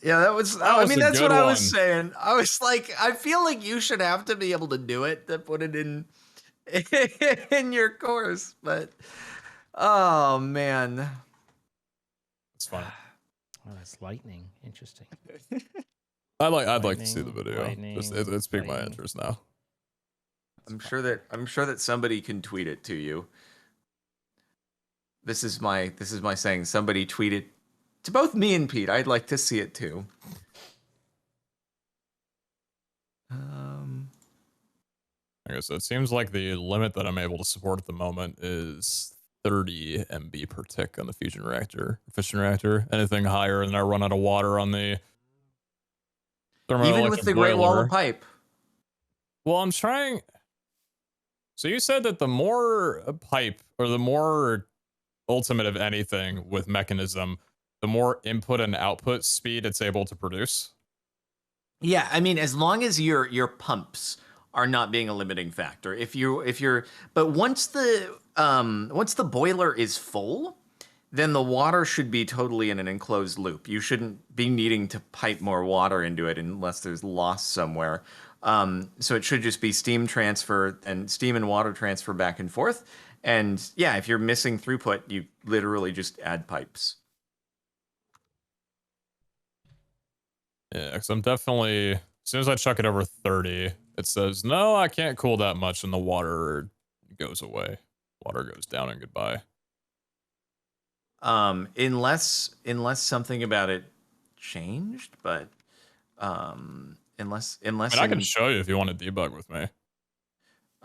Yeah, that was That I was mean, a that's good what I was one. saying. I was like, I feel like you should have to be able to do it to put it in in your course, but oh man. It's funny. Oh, that's lightning. Interesting. I'd like to see the video. Lightning, It's piqued my lightning. interest now. I'm sure that somebody can tweet it to you. This is my saying. Somebody tweet it to both me and Pete. I'd like to see it too. I guess it seems like the limit that I'm able to support at the moment is 30 MB per tick on the fusion reactor. Anything higher, and I run out of water on the Even with the Great Wall of Pipe. Well, I'm trying. So you said that the more pipe, or the more ultimate of anything with mechanism, the more input and output speed it's able to produce. Yeah, I mean, as long as your pumps are not being a limiting factor. But once the boiler is full, then the water should be totally in an enclosed loop. You shouldn't be needing to pipe more water into it unless there's loss somewhere. So it should just be steam transfer and steam and water transfer back and forth. And yeah, if you're missing throughput, you literally just add pipes. Yeah, because I'm definitely, as soon as I chuck it over 30, it says, no, I can't cool that much, and the water goes away. Water goes down and goodbye. Unless something about it changed, but unless I can show you if you want to debug with me.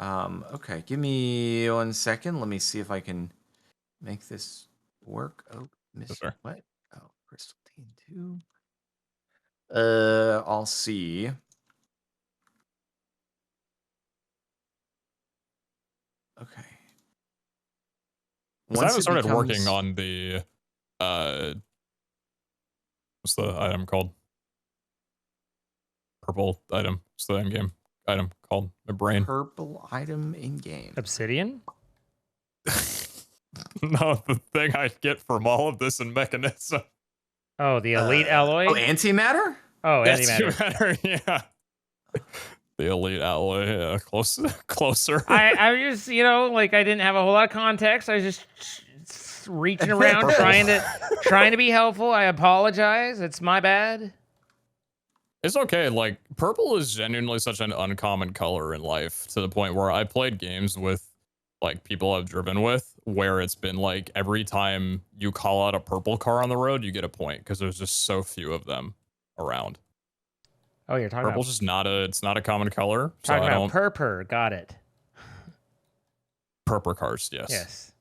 Okay, give me 1 second. Let me see if I can make this work. Oh, Sure. what? Oh, Crystal Team 2. I'll see. Okay. I haven't started working on the what's the item called? Purple item. What's the in-game item called? My brain. Purple item in game. Obsidian? No, the thing I get from all of this in mechanism. Oh, the elite alloy? Oh, antimatter? Oh, antimatter. Yeah. The elite alloy, yeah, closer. I just, I didn't have a whole lot of context. I was just reaching around trying to be helpful. I apologize. It's my bad. It's okay. Like, purple is genuinely such an uncommon color in life, to the point where I played games with like people I've driven with where it's been like every time you call out a purple car on the road, you get a point because there's just so few of them around. Oh, you're talking Purple's just not a common color. Talking about purple, got it. Purple cars, yes. Yes.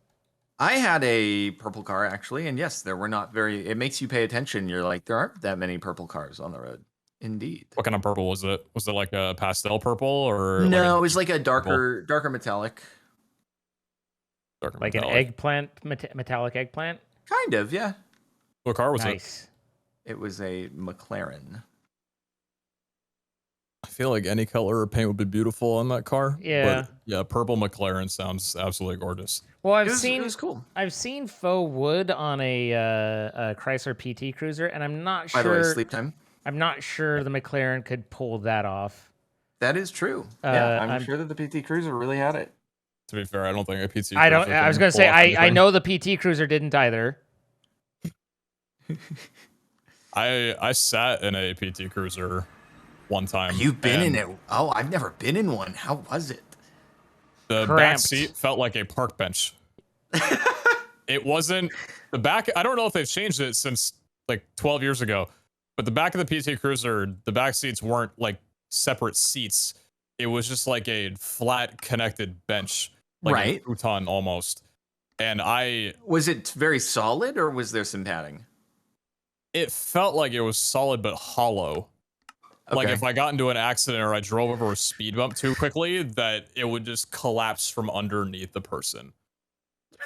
I had a purple car actually, and yes, there were not very. It makes you pay attention. You're like, there aren't that many purple cars on the road. Indeed. What kind of purple was it? Was it like a pastel purple or? No, it was like a darker metallic. Like an eggplant, metallic eggplant? Kind of, yeah. What car was it? It was a McLaren. I feel like any color of paint would be beautiful on that car. Yeah. But yeah, purple McLaren sounds absolutely gorgeous. Well, it was cool. I've seen faux wood on a Chrysler PT Cruiser, and I'm not sure. By the way, sleep time. I'm not sure the McLaren could pull that off. That is true. Yeah, I'm sure that the PT Cruiser really had it. To be fair, I don't think a PT Cruiser. I was gonna say I know the PT Cruiser didn't either. I sat in a PT Cruiser one time. You've been in it? Oh, I've never been in one. How was it? The back seat felt like a park bench. It wasn't the back. I don't know if they've changed it since like 12 years ago, but the back of the PT Cruiser, the back seats weren't like separate seats. It was just like a flat connected bench, like a futon almost. And was it very solid, or was there some padding? It felt like it was solid but hollow. Okay. Like if I got into an accident or I drove over a speed bump too quickly, that it would just collapse from underneath the person.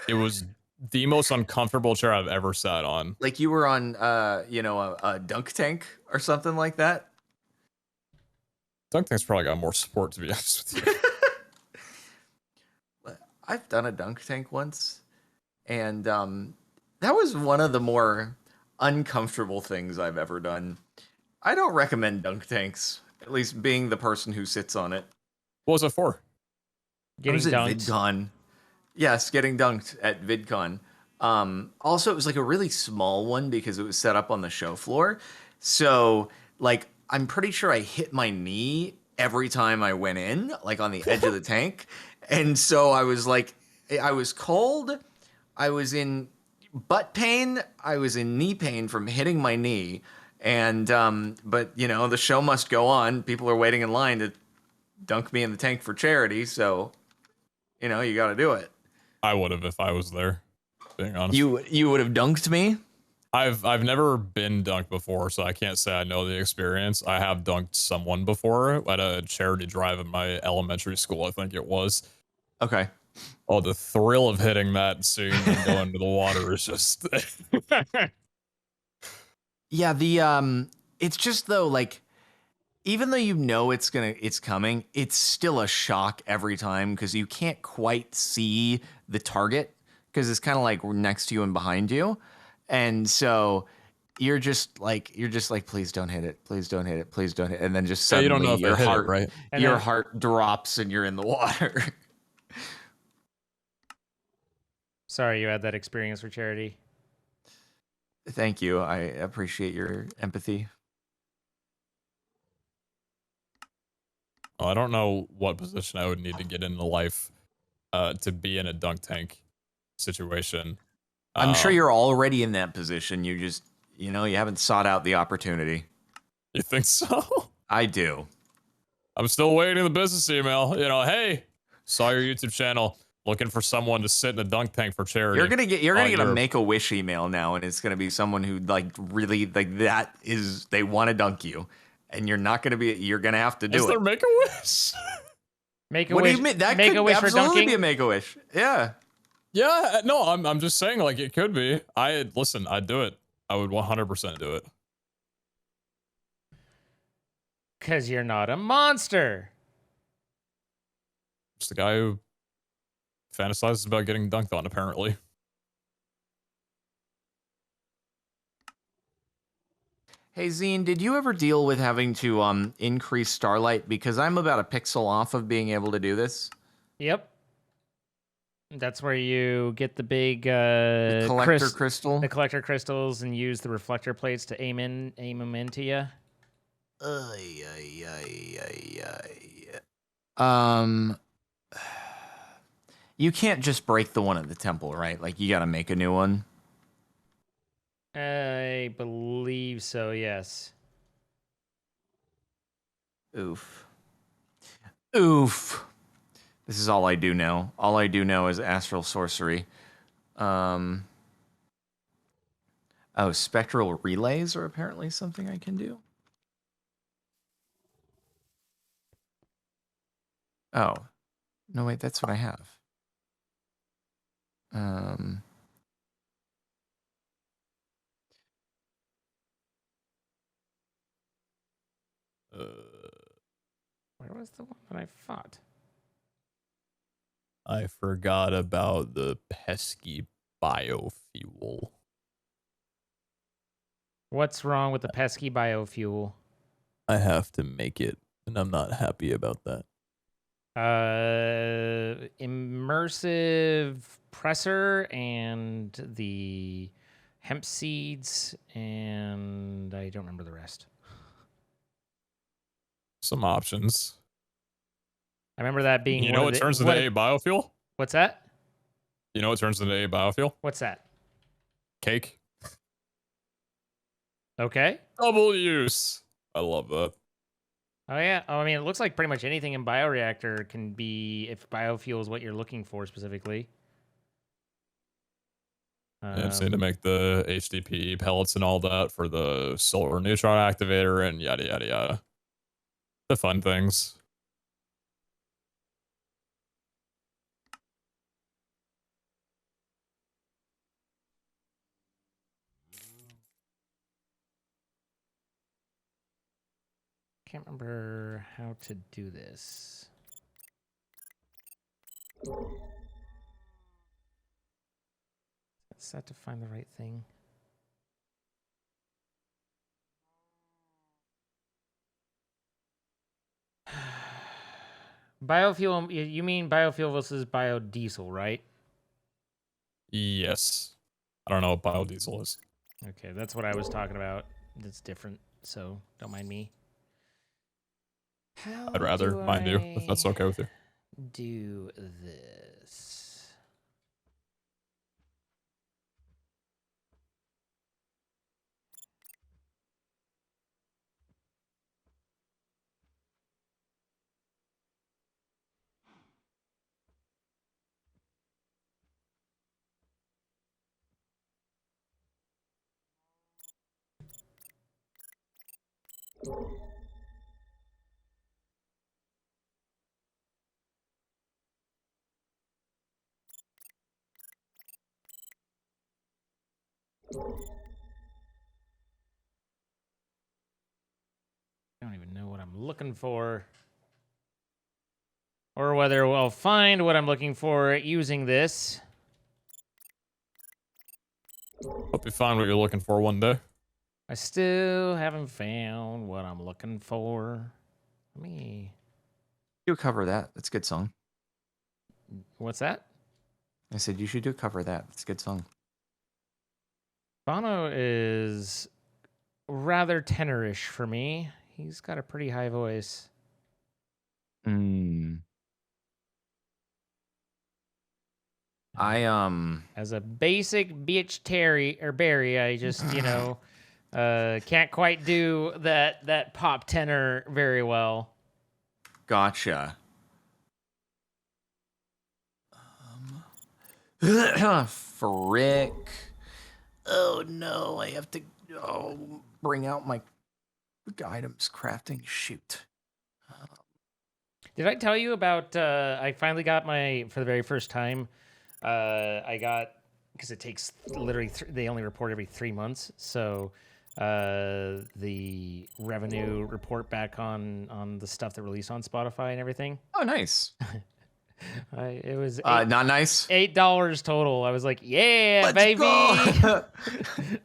It was the most uncomfortable chair I've ever sat on. Like you were on, a dunk tank or something like that? Dunk tank's probably got more support, to be honest with you. I've done a dunk tank once, and that was one of the more uncomfortable things I've ever done. I don't recommend dunk tanks, at least being the person who sits on it. What was it for? Getting I was at dunked. VidCon. Yes, getting dunked at VidCon. Also, it was like a really small one because it was set up on the show floor. So, like, I'm pretty sure I hit my knee every time I went in, like on the edge of the tank. And so I was like, I was cold. I was in butt pain. I was in knee pain from hitting my knee. And, but, you know, the show must go on. People are waiting in line to dunk me in the tank for charity. So, you know, you got to do it. I would have if I was there, being honest. You would have dunked me? I've never been dunked before, so I can't say I know the experience. I have dunked someone before at a charity drive in my elementary school, I think it was. Okay. Oh, the thrill of hitting that and seeing them go into the water is just... Yeah, the it's just though, like, even though you know it's coming, it's still a shock every time because you can't quite see the target because it's kind of like next to you and behind you. And so you're just like, please don't hit it. Please don't hit it. Please don't hit it. And then just Yeah, you suddenly don't know if your they hit heart, it, right? your heart drops and you're in the water. Sorry you had that experience for charity. Thank you. I appreciate your empathy. I don't know what position I would need to get into life to be in a dunk tank situation. I'm sure you're already in that position. You just, you know, you haven't sought out the opportunity. You think so? I do. I'm still waiting the business email. You know, hey, saw your YouTube channel, looking for someone to sit in a dunk tank for charity. You're gonna get a Make-A-Wish email now, and it's gonna be someone who like really like that is they want to dunk you, and you're not gonna be. You're gonna have to do it. Is there Make-A-Wish? Make-A-Wish. What do you mean? That could absolutely be a Make-A-Wish. Yeah. Yeah. No, I'm just saying like it could be. I'd do it. I would 100% do it. Because you're not a monster. Just the guy who fantasizes about getting dunked on, apparently. Hey Zine, did you ever deal with having to increase starlight? Because I'm about a pixel off of being able to do this. Yep. That's where you get the big The collector crystal. The collector crystals and use the reflector plates to aim them into you. You can't just break the one at the temple, right? Like you got to make a new one. I believe so, yes. Oof. Oof. This is all I do know. All I do know is astral sorcery. Oh, spectral relays are apparently something I can do. Oh. No, wait, that's what I have. Where was the one that I fought? I forgot about the pesky biofuel. What's wrong with the pesky biofuel? I have to make it, and I'm not happy about that. Immersive presser and the hemp seeds, and I don't remember the rest. Some options. I remember that being. You know what turns into a biofuel? What's that? You know what turns into a biofuel? What's that? Cake. Okay. Double use. I love that. Oh yeah. Oh, I mean, it looks like pretty much anything in bioreactor can be if biofuel is what you're looking for specifically. Yeah, just need to make the HDPE pellets and all that for the solar neutron activator and yada yada yada. The fun things. can't remember how to do this. Set to find the right thing. Biofuel, you mean biofuel versus biodiesel, right? Yes. I don't know what biodiesel is. Okay, that's what I was talking about. It's different, so don't mind me. How I'd rather mind you, if that's okay with you. Do this. I don't even know what I'm looking for. Or whether I'll find what I'm looking for using this. Hope you find what you're looking for one day. I still haven't found what I'm looking for. Let me... You cover that. That's a good song. What's that? I said you should do a cover of that. It's a good song. Bono is rather tenorish for me. He's got a pretty high voice. As a basic bitch Terry or Barry, I just, you know, can't quite do that pop tenor very well. Gotcha. Frick. Oh no, I have to bring out my items crafting. Shoot. Did I tell you about I finally got my, for the very first time, I got, because it takes literally, they only report every 3 months, so the revenue report back on the stuff that released on Spotify and everything. Oh, nice. It was not nice. $8 total. I was like, yeah, Let's baby, go.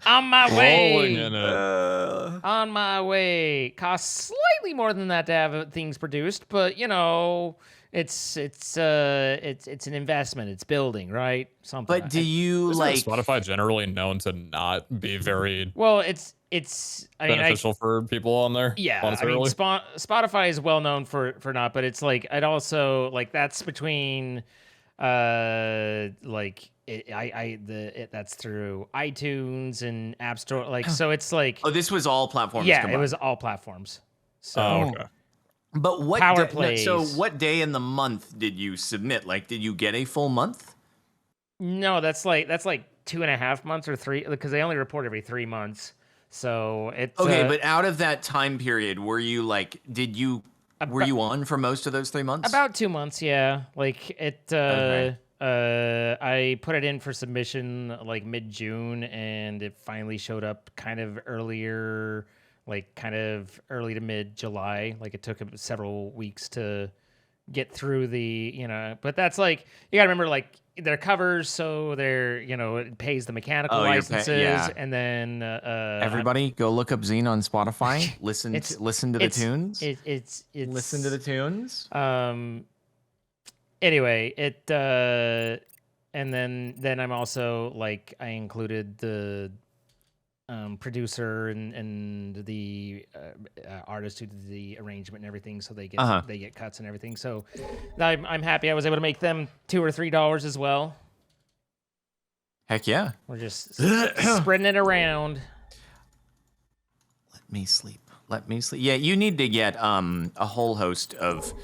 on my way. In it. On my way. Costs slightly more than that to have things produced, but you know, it's an investment. It's building, right? Something. But do you Isn't like Spotify generally known to not be very well, it's beneficial for people on there? Yeah, I mean, Spotify is well known for not, but it's like I'd also like that's between like that's through iTunes and App Store, like so it's like this was all platforms. Yeah, combined. it was all platforms. So okay. But what Power day, plays. so what day in the month did you submit? Like, did you get a full month? No, that's like 2.5 months or 3, because they only report every 3 months. So it's okay. But out of that time period, were you like, were you on for most of those 3 months? About 2 months, yeah. Like it. Okay. I put it in for submission like mid-June, and it finally showed up kind of earlier, like kind of early to mid-July. Like it took several weeks to get through the, you know, but that's like, you gotta remember, like they're covers, so they're, you know, it pays the mechanical licenses, and then everybody go look up Zine on Spotify. Listen to the tunes. It's listen to the tunes. Anyway, and then I'm also like, I included the producer and the artist who did the arrangement and everything, so they get cuts and everything. So I'm happy I was able to make them $2 or $3 as well. Heck yeah. We're just spreading it around. Let me sleep. Yeah, you need to get a whole host of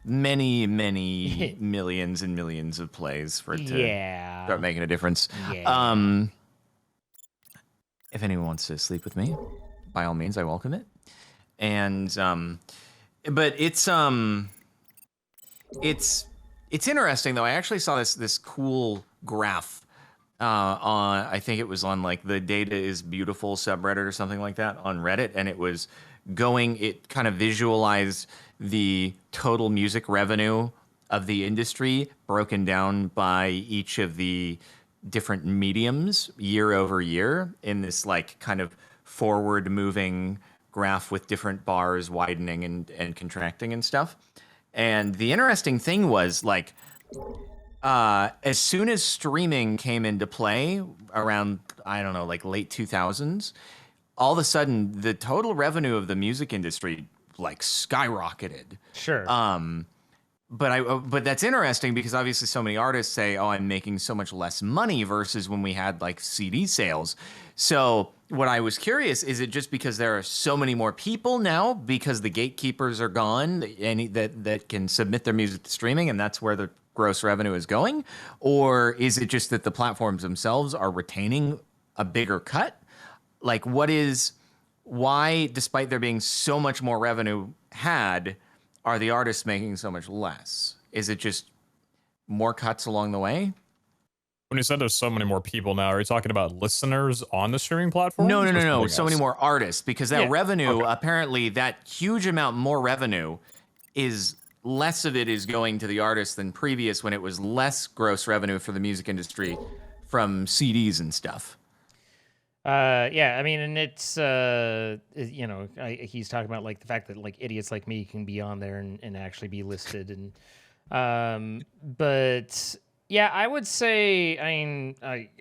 many millions and millions of plays for it to start making a difference. Yeah. If anyone wants to sleep with me, by all means, I welcome it. And but it's interesting though. I actually saw this cool graph on, I think it was on like the Data is Beautiful subreddit or something like that on Reddit, and it was it kind of visualized the total music revenue of the industry broken down by each of the different mediums year over year in this like kind of forward moving graph with different bars widening and contracting and stuff. And the interesting thing was like, as soon as streaming came into play around, I don't know, like late 2000s, all of a sudden the total revenue of the music industry like skyrocketed. Sure. But that's interesting because obviously so many artists say, "Oh, I'm making so much less money," versus when we had like CD sales. So what I was curious, is it just because there are so many more people now because the gatekeepers are gone and that can submit their music to streaming and that's where the gross revenue is going? Or is it just that the platforms themselves are retaining a bigger cut? Like why, despite there being so much more revenue had, are the artists making so much less? Is it just more cuts along the way? When you said there's so many more people now, are you talking about listeners on the streaming platform? No. So many more artists, because that revenue, apparently that huge amount more revenue is less of it is going to the artists than previous when it was less gross revenue for the music industry from CDs and stuff. Yeah, I mean, and it's, you know, he's talking about like the fact that like idiots like me can be on there and actually be listed. And, but yeah, I would say, I mean,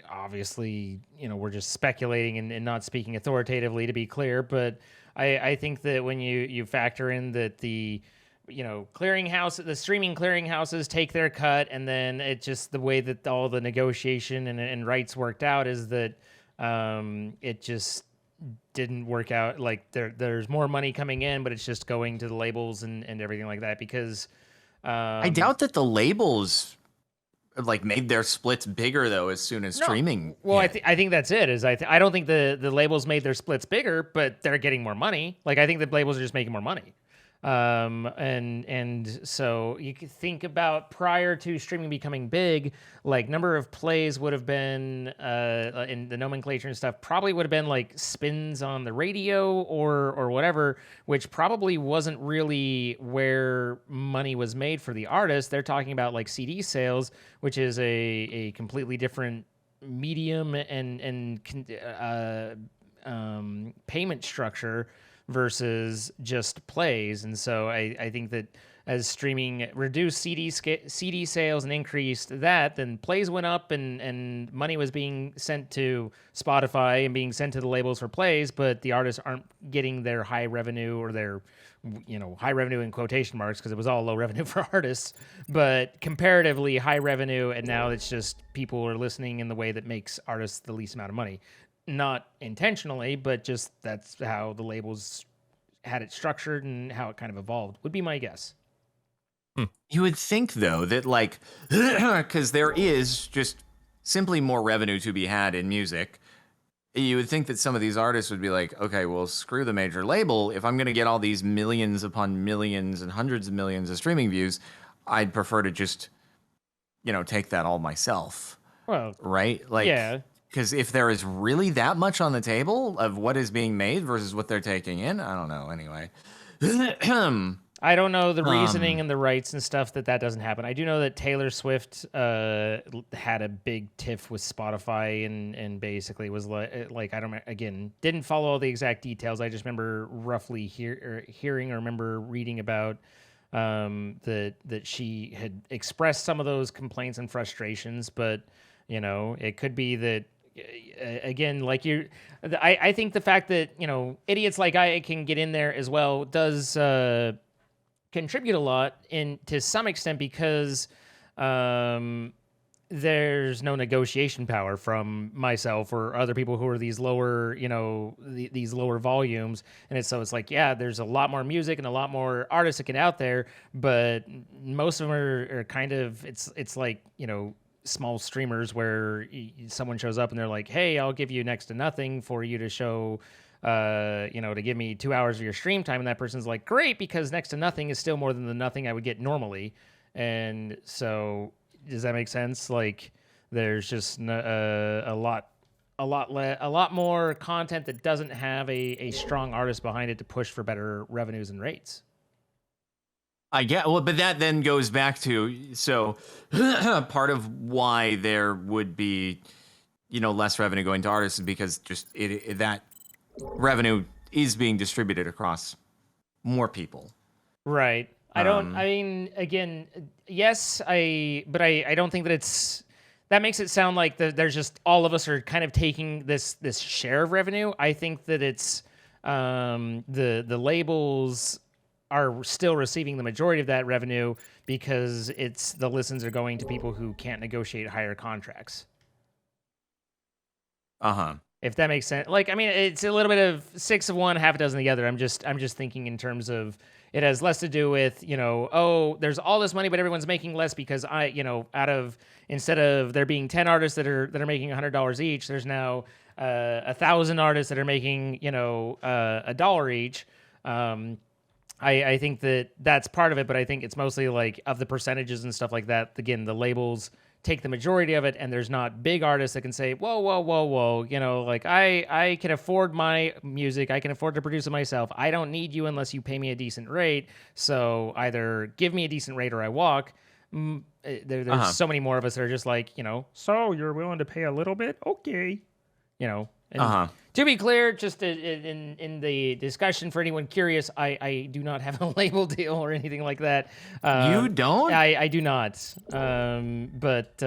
obviously, you know, we're just speculating and not speaking authoritatively to be clear, but I think that when you factor in that the, you know, the streaming clearinghouses take their cut, and then it just the way that all the negotiation and rights worked out is that, it just didn't work out. Like there's more money coming in, but it's just going to the labels and everything like that because I doubt that the labels like made their splits bigger though as soon as streaming. Well, I think that's it. I don't think the labels made their splits bigger, but they're getting more money. Like I think the labels are just making more money. And so you could think about prior to streaming becoming big, like number of plays would have been, in the nomenclature and stuff, probably would have been like spins on the radio or whatever, which probably wasn't really where money was made for the artist. They're talking about like CD sales, which is a completely different medium and payment structure versus just plays. And so I think that as streaming reduced CD sales and increased that, then plays went up and money was being sent to Spotify and being sent to the labels for plays, but the artists aren't getting their high revenue or their, you know, high revenue in quotation marks because it was all low revenue for artists, but comparatively high revenue. And now it's just people are listening in the way that makes artists the least amount of money. Not intentionally, but just that's how the labels had it structured and how it kind of evolved, would be my guess. You would think, though, that like, because there is just simply more revenue to be had in music, you would think that some of these artists would be like, okay, well, screw the major label. If I'm going to get all these millions upon millions and hundreds of millions of streaming views, I'd prefer to just, you know, take that all myself. Well, right? Like, yeah. Because if there is really that much on the table of what is being made versus what they're taking in, I don't know. Anyway, I don't know the reasoning and the rights and stuff that doesn't happen. I do know that Taylor Swift had a big tiff with Spotify and basically was like I don't again didn't follow all the exact details. I just remember roughly hearing or remember reading about that she had expressed some of those complaints and frustrations, but you know it could be that. Again, like I think the fact that, you know, idiots like I can get in there as well does contribute a lot to some extent because there's no negotiation power from myself or other people who are these lower, you know, these lower volumes. And it's like, yeah, there's a lot more music and a lot more artists that get out there, but most of them are kind of, it's like, you know, small streamers where someone shows up and they're like, hey, I'll give you next to nothing for you to show, you know, to give me 2 hours of your stream time. And that person's like, great, because next to nothing is still more than the nothing I would get normally. And so does that make sense? Like there's just a lot a lot more content that doesn't have a strong artist behind it to push for better revenues and rates. I get well, but that then goes back to part of why there would be, less revenue going to artists is because just that revenue is being distributed across more people. Right. I mean, again, yes, but I don't think that that makes it sound like there's just all of us are kind of taking this share of revenue. I think that it's the labels are still receiving the majority of that revenue because the listens are going to people who can't negotiate higher contracts. If that makes sense. Like, I mean, it's a little bit of 6 of one, half a dozen of the other. I'm just thinking in terms of it has less to do with, there's all this money, but everyone's making less because instead of there being 10 artists that are making $100 each, there's now 1,000 artists that are making, $1 each. I think that's part of it, but I think it's mostly like of the percentages and stuff like that. Again, the labels take the majority of it, and there's not big artists that can say, whoa, like I can afford my music, I can afford to produce it myself. I don't need you unless you pay me a decent rate. So either give me a decent rate or I walk. There's so many more of us that are just like, so you're willing to pay a little bit? Okay. And to be clear, just in the discussion for anyone curious, I do not have a label deal or anything like that. You don't? I do not. But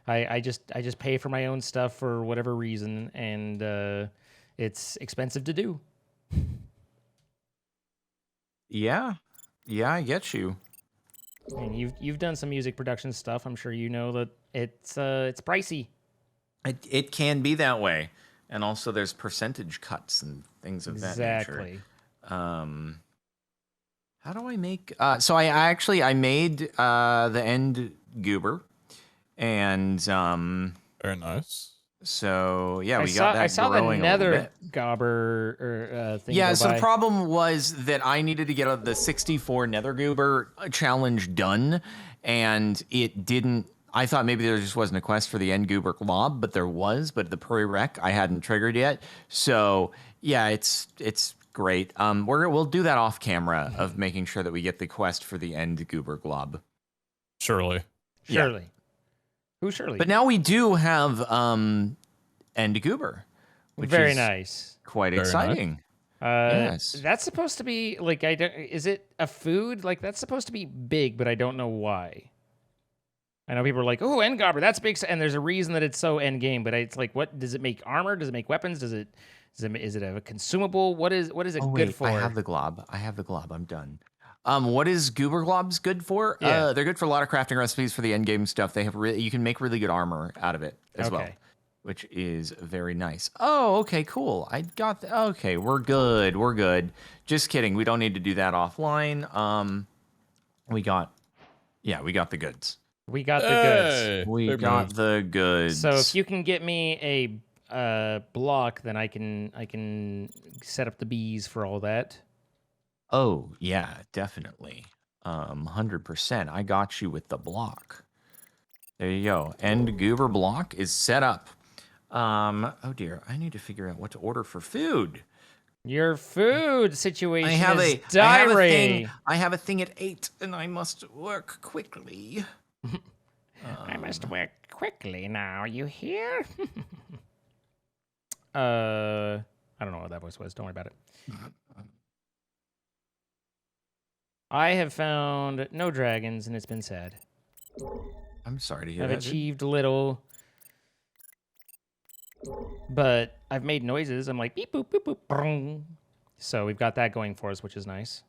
I just pay for my own stuff for whatever reason, and it's expensive to do. Yeah, I get you. And you've done some music production stuff. I'm sure you know that it's pricey. It can be that way. And also there's percentage cuts and things of that nature. Exactly. How do I make... so I made the end goober. And... very nice. So, yeah, we got that I saw growing the nether a little bit. gobber thing. Yeah, go so by. the problem was that I needed to get the 64 nether goober challenge done. And it didn't... I thought maybe there just wasn't a quest for the end goober glob, but there was. But the prereq I hadn't triggered yet. So yeah, it's great. We'll do that off camera of making sure that we get the quest for the end goober glob. Surely. Yeah. Who surely? But now we do have end goober, which very is nice. Quite exciting. Nice. Yes. That's supposed to be like is it a food? Like that's supposed to be big, but I don't know why. I know people are like, "Oh, end gobber, that's big," and there's a reason that it's so end game. But it's like, what does it make? Armor? Does it make weapons? Is it a consumable? What is it good for? I have the glob. I'm done. What is goober globs good for? Yeah. They're good for a lot of crafting recipes for the end game stuff. They have you can make really good armor out of it as well, which is very nice. Oh, okay, cool. I got okay, we're good. Just kidding. We don't need to do that offline. We got the goods. We got the goods. We got the goods. So if you can get me a block, then I can set up the bees for all that. Oh yeah, definitely. 100%. I got you with the block. There you go. End goober block is set up. Oh dear, I need to figure out what to order for food. Your food situation is dire. I have a thing at 8, and I must work quickly. I must work quickly now, you hear? I don't know what that voice was. Don't worry about it. I have found no dragons, and it's been sad. I'm sorry to hear I've that. achieved little, but I've made noises. I'm like, beep, boop, boop, boop, brung. So we've got that going for us, which is nice.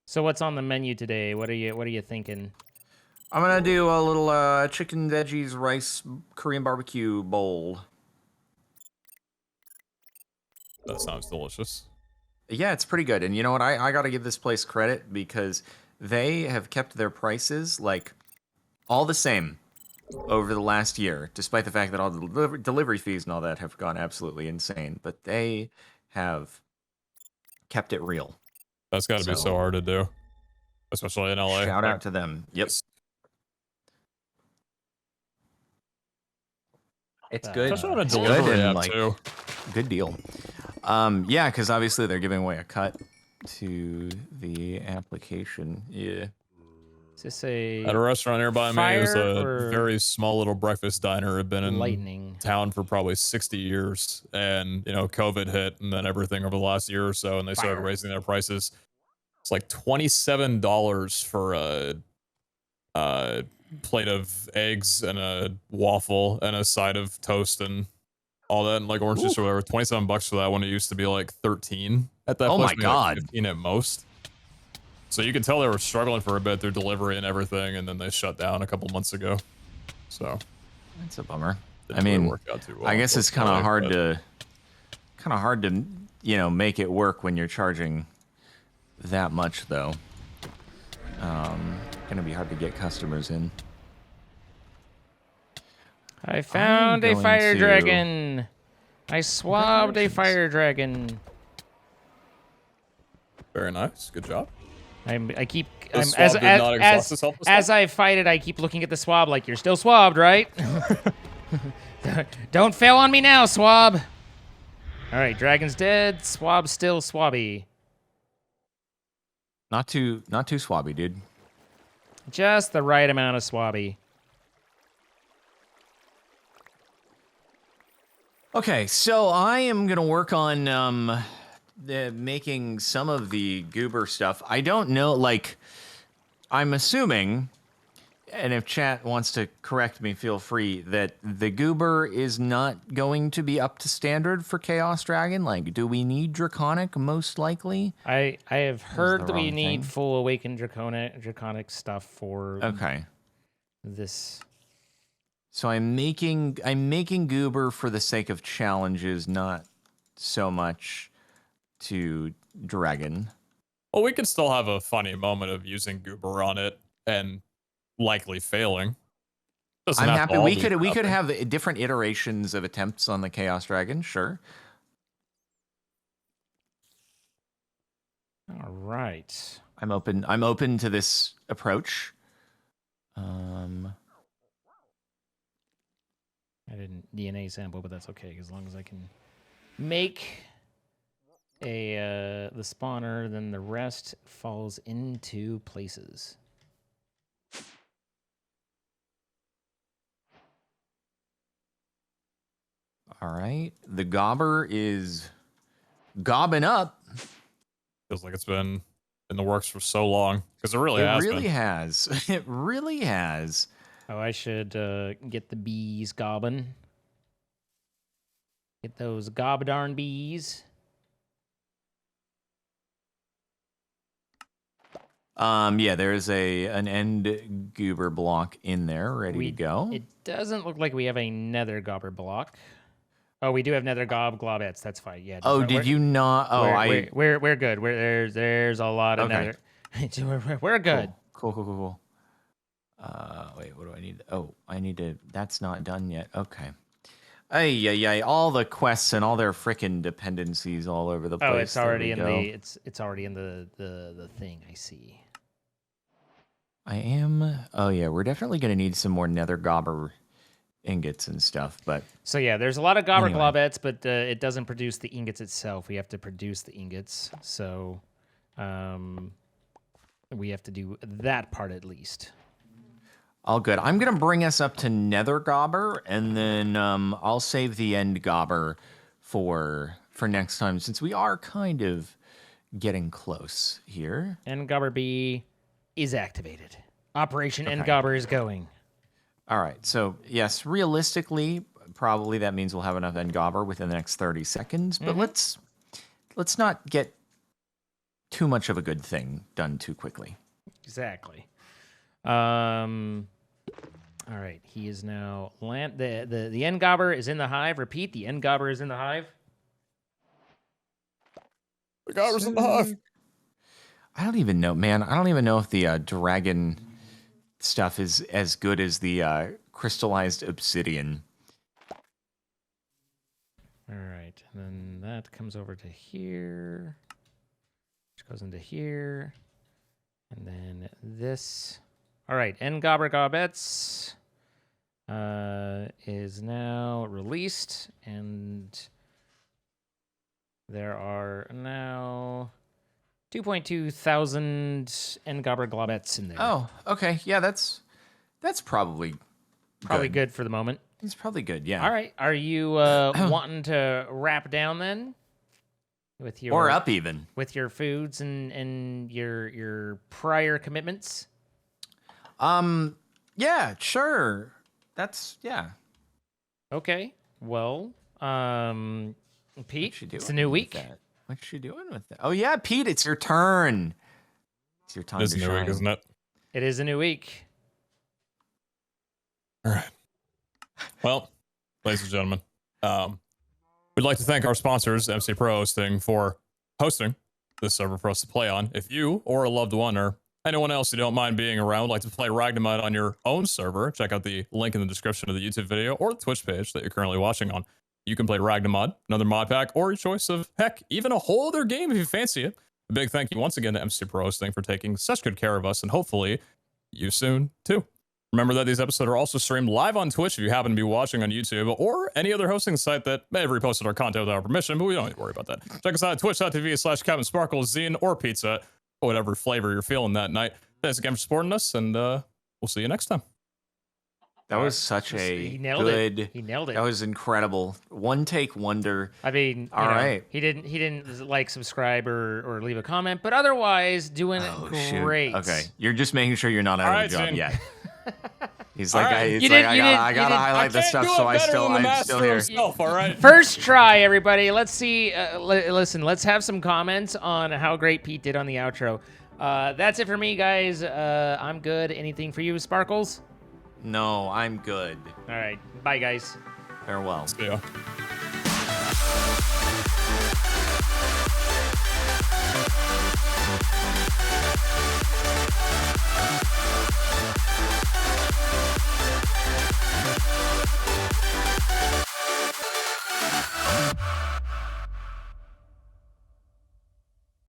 So what's on the menu today? What are you thinking? I'm gonna do a little chicken veggies rice Korean barbecue bowl. That sounds delicious. Yeah, it's pretty good. And you know what? I got to give this place credit because they have kept their prices like all the same over the last year, despite the fact that all the delivery fees and all that have gone absolutely insane. But they have kept it real. That's got to be so hard to do. especially in LA. Shout out to them. Yep. It's good. Especially on a It's delivery good and app, like too. good deal. Yeah, because obviously they're giving away a cut to the application. Yeah. Is this a At a restaurant nearby me, it was fire a or very small little breakfast diner. Had been in lightning? town for probably 60 years, and you know, COVID hit, and then everything over the last year or so, and they started raising their prices. It's like $27 for a plate of eggs and a waffle and a side of toast and all that, and like orange juice or whatever. $27 for that when it used to be like 13 at that Oh place. my maybe God. like 15 at most. So you could tell they were struggling for a bit, their delivery and everything, and then they shut down a couple months ago. So That's a bummer. I didn't really mean, work out too well, I guess it's kind of unfortunately, hard to, you know, make it work when you're charging that much, though. Gonna be hard to get customers in. I found a going fire to- dragon. I swabbed a fire dragon. Very nice. Good job. I keep The swab did not exhaust this help this as time? I fight it, I keep looking at the swab like you're still swabbed, right? Don't fail on me now, swab. All right, dragon's dead. Swab still swabby. Not too swabby, dude. Just the right amount of swabby. Okay, so I am gonna work on making some of the goober stuff. I don't know, like, I'm assuming, and if chat wants to correct me, feel free, that the goober is not going to be up to standard for Chaos Dragon. Like, do we need Draconic? Most likely. I have heard the that we wrong need thing. full awakened draconic stuff for Okay. this. So I'm making goober for the sake of challenges, not so much to dragon. Well, we could still have a funny moment of using Goober on it and likely failing. Doesn't I'm have to happy. all We be could crappy. have different iterations of attempts on the Chaos Dragon. Sure. All right. I'm open to this approach. I didn't DNA sample, but that's okay as long as I can make a the spawner, then the rest falls into places. All right. The gobber is gobbing up. Feels like it's been in the works for so long because it really It has really been. has. It really has. Oh, I should get the bees gobbing. Get those gobdarn bees. Yeah, there's an end goober block in there ready to go. It doesn't look like we have a nether gobber block. Oh, we do have nether globettes. That's fine. Yeah. Oh, did you not? Oh, we're good. There's a lot of Okay. nether. We're good. Cool. Wait, what do I need? Oh, I need to. That's not done yet. Okay. Ay. All the quests and all their frickin' dependencies all over the place. Oh, it's already There we go. it's already in the thing. I see. I am. Oh yeah, we're definitely gonna need some more nether gobber ingots and stuff. But So yeah, there's a lot of gobber Anyway. globettes, but it doesn't produce the ingots itself. We have to produce the ingots. So, we have to do that part at least. all good. I'm gonna bring us up to nether gobber, and then I'll save the end gobber for next time, since we are kind of getting close here. And gobber bee is activated. Operation End Okay. Gobber is going. All right. So yes, realistically, probably that means we'll have enough end gobber within the next 30 seconds. But let's not get too much of a good thing done too quickly. Exactly. All right. He is now the End Gobber is in the hive. Repeat, the End Gobber is in the hive. The Gobber's in the hive. I don't even know, man. I don't even know if the dragon stuff is as good as the crystallized obsidian. All right. And then that comes over to here. Which goes into here. And then this. All right, Ngobber Gobbets is now released, and there are now 2.2 thousand Ngobber Gobbets in there. Oh, okay. Yeah, that's probably good for the moment. It's probably good. Yeah. All right, are you wanting to wrap down then? With your or up even with your foods and your prior commitments. Yeah, sure. That's Okay. Well, Pete, it's a new week. What you doing with that? Oh yeah, Pete, it's your turn. It's your time It's to a new week, shine. isn't it? It is a new week. All right. Well, ladies and gentlemen, we'd like to thank our sponsors, MC Pro Hosting, for hosting this server for us to play on. If you or a loved one or anyone else who don't mind being around would like to play Ragnamod on your own server, check out the link in the description of the YouTube video or the Twitch page that you're currently watching on. You can play Ragnamod, another mod pack, or your choice of, heck, even a whole other game if you fancy it. A big thank you once again to MC Pro Hosting for taking such good care of us, and hopefully you soon too. Remember that these episodes are also streamed live on Twitch if you happen to be watching on YouTube or any other hosting site that may have reposted our content without our permission, but we don't need to worry about that. Check us out at twitch.tv/CaptainSparklez, Zine, or Pizza, or whatever flavor you're feeling that night. Thanks again for supporting us, and we'll see you next time. That was such a He nailed good. it. He nailed it. That was incredible. One take wonder. I mean, all right. He didn't like, subscribe, or leave a comment, but otherwise doing it great. Shoot. Okay, you're just making sure you're not out of the job Zane. yet. He's like, right. I gotta highlight this stuff, so I'm still here. Myself, all right. First try, everybody. Let's see. Listen, let's have some comments on how great Pete did on the outro. That's it for me, guys. I'm good. Anything for you, Sparkles? No, I'm good. All right. Bye, guys. Farewell. See ya.